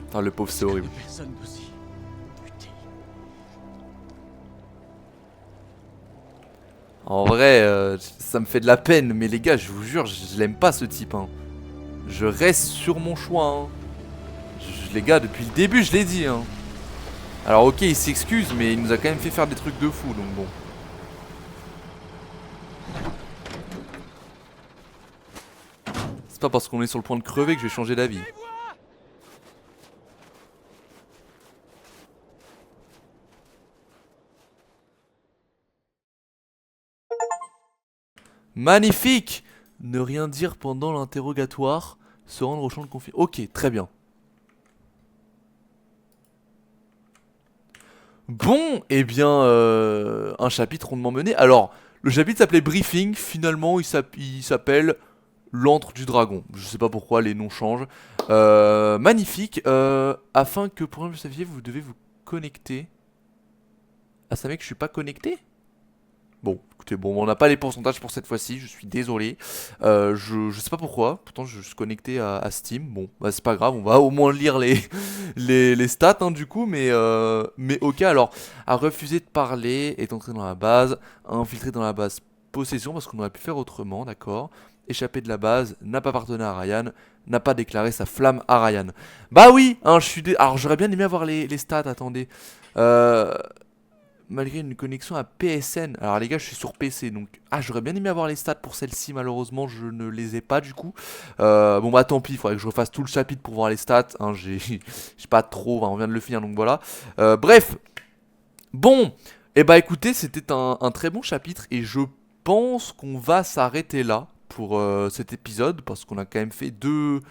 Putain, le pauvre, c'est horrible. Personne d'aussi buté. En vrai, ça me fait de la peine, mais les gars, je vous jure, je l'aime pas ce type, hein. Je reste sur mon choix, hein. Les gars, depuis le début, je l'ai dit, hein. Alors ok, il s'excuse, mais il nous a quand même fait faire des trucs de fou, donc bon. C'est pas parce qu'on est sur le point de crever que je vais changer d'avis. Magnifique! Ne rien dire pendant l'interrogatoire, se rendre au champ de confiance. Ok, très bien. Bon, eh bien, un chapitre rondement mené. Alors, le chapitre s'appelait Briefing, finalement il s'appelle L'antre du dragon. Je sais pas pourquoi, les noms changent. Magnifique. Afin que, pour le saviez, vous devez vous connecter. Ah, ça mec, je suis pas connecté? Bon, écoutez, bon, on n'a pas les pourcentages pour cette fois-ci, je suis désolé. Je sais pas pourquoi, pourtant je suis connecté à Steam. Bon, bah c'est pas grave, on va au moins lire les stats hein, du coup, mais ok, alors, a refusé de parler, est entré dans la base, a infiltré dans la base possession, parce qu'on aurait pu faire autrement, d'accord. Échappé de la base, n'a pas pardonné à Ryan, n'a pas déclaré sa flamme à Ryan. Bah oui, hein, alors j'aurais bien aimé avoir les stats, attendez. Malgré une connexion à PSN. Alors les gars, je suis sur PC, donc... Ah, j'aurais bien aimé avoir les stats pour celle-ci, malheureusement, je ne les ai pas du coup. Bon bah tant pis, il faudrait que je refasse tout le chapitre pour voir les stats. Hein, j'ai pas trop, on vient de le finir, donc voilà. Bref. Bon, et bah écoutez, c'était un très bon chapitre, et je pense qu'on va s'arrêter là pour cet épisode, parce qu'on a quand même fait deux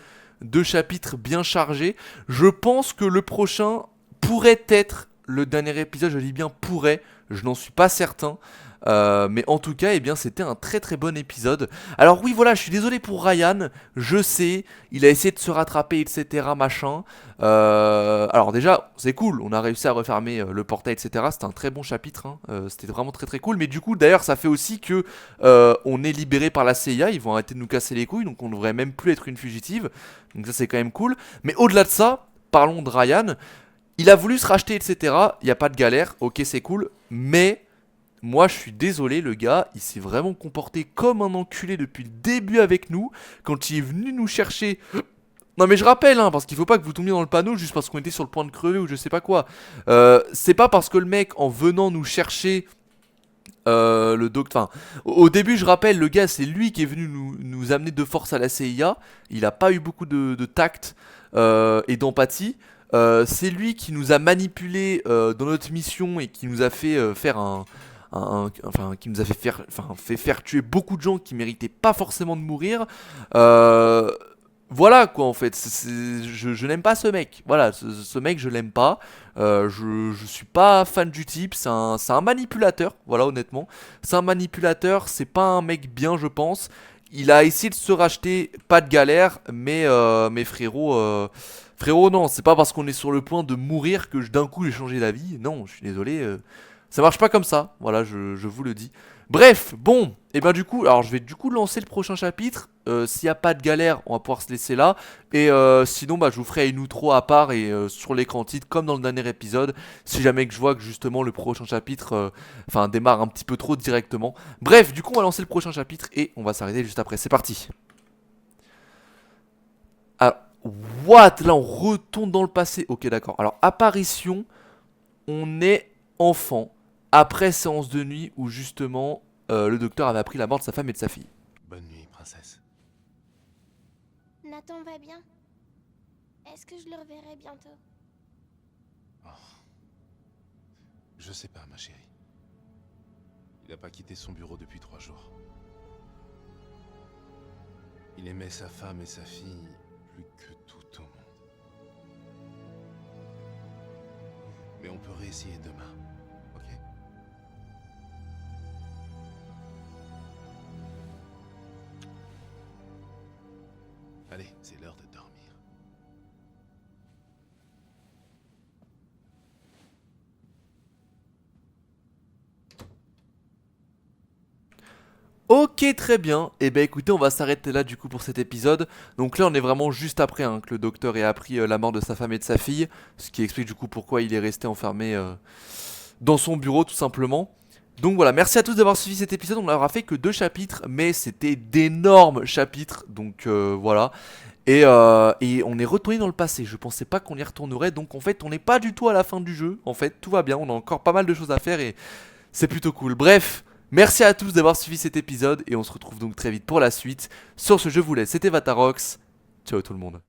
chapitres bien chargés. Je pense que le prochain pourrait être... Le dernier épisode, je dis bien pourrait, je n'en suis pas certain. Mais en tout cas, eh bien, c'était un très très bon épisode. Alors oui, voilà, je suis désolé pour Ryan, je sais, il a essayé de se rattraper, etc. machin. Alors déjà, c'est cool, on a réussi à refermer le portail, etc. C'était un très bon chapitre, hein. C'était vraiment très très cool. Mais du coup, d'ailleurs, ça fait aussi que on est libéré par la CIA, ils vont arrêter de nous casser les couilles, donc on ne devrait même plus être une fugitive. Donc ça, c'est quand même cool. Mais au-delà de ça, parlons de Ryan. Il a voulu se racheter, etc. Il n'y a pas de galère, ok, c'est cool. Mais, moi, je suis désolé, le gars, il s'est vraiment comporté comme un enculé depuis le début avec nous. Quand il est venu nous chercher... Non mais je rappelle, hein, parce qu'il faut pas que vous tombiez dans le panneau juste parce qu'on était sur le point de crever ou je sais pas quoi. C'est pas parce que le mec, en venant nous chercher... le docteur, enfin, au début je rappelle, le gars c'est lui qui est venu nous amener de force à la CIA. Il a pas eu beaucoup de tact et d'empathie. C'est lui qui nous a manipulé dans notre mission et qui nous a fait faire enfin, qui nous a fait faire tuer beaucoup de gens qui méritaient pas forcément de mourir. Voilà quoi en fait, je n'aime pas ce mec. Voilà, ce mec je l'aime pas. Je suis pas fan du type, c'est un manipulateur, voilà honnêtement. C'est un manipulateur, c'est pas un mec bien je pense. Il a essayé de se racheter, pas de galère, mais frérot... Frérot, non, c'est pas parce qu'on est sur le point de mourir que d'un coup j'ai changé d'avis. Non, je suis désolé, ça marche pas comme ça. Voilà, je vous le dis. Bref, bon, et ben du coup, alors je vais du coup lancer le prochain chapitre. S'il n'y a pas de galère, on va pouvoir se laisser là. Et sinon, bah, je vous ferai une outro à part et sur l'écran titre, comme dans le dernier épisode. Si jamais que je vois que justement le prochain chapitre démarre un petit peu trop directement. Bref, du coup, on va lancer le prochain chapitre et on va s'arrêter juste après. C'est parti. Alors, what? Là, on retourne dans le passé. Ok, d'accord. Alors, apparition, on est enfant. Après séance de nuit où justement le docteur avait appris la mort de sa femme et de sa fille. Bonne nuit, princesse. Nathan va bien? Est-ce que je le reverrai bientôt? Oh. Je sais pas, ma chérie. Il n'a pas quitté son bureau depuis 3 jours. Il aimait sa femme et sa fille plus que tout au monde. Mais on peut réessayer demain, ok? Allez, c'est l'heure de dormir. Ok, très bien. Et ben écoutez, on va s'arrêter là du coup pour cet épisode. Donc là, on est vraiment juste après que le docteur ait appris la mort de sa femme et de sa fille. Ce qui explique du coup pourquoi il est resté enfermé dans son bureau tout simplement. Donc voilà, merci à tous d'avoir suivi cet épisode. On n'aura fait que 2 chapitres, mais c'était d'énormes chapitres. Donc voilà. Et on est retourné dans le passé. Je pensais pas qu'on y retournerait. Donc en fait, on n'est pas du tout à la fin du jeu. En fait, tout va bien. On a encore pas mal de choses à faire et c'est plutôt cool. Bref. Merci à tous d'avoir suivi cet épisode et on se retrouve donc très vite pour la suite. Sur ce, je vous laisse, c'était Vatarox. Ciao tout le monde.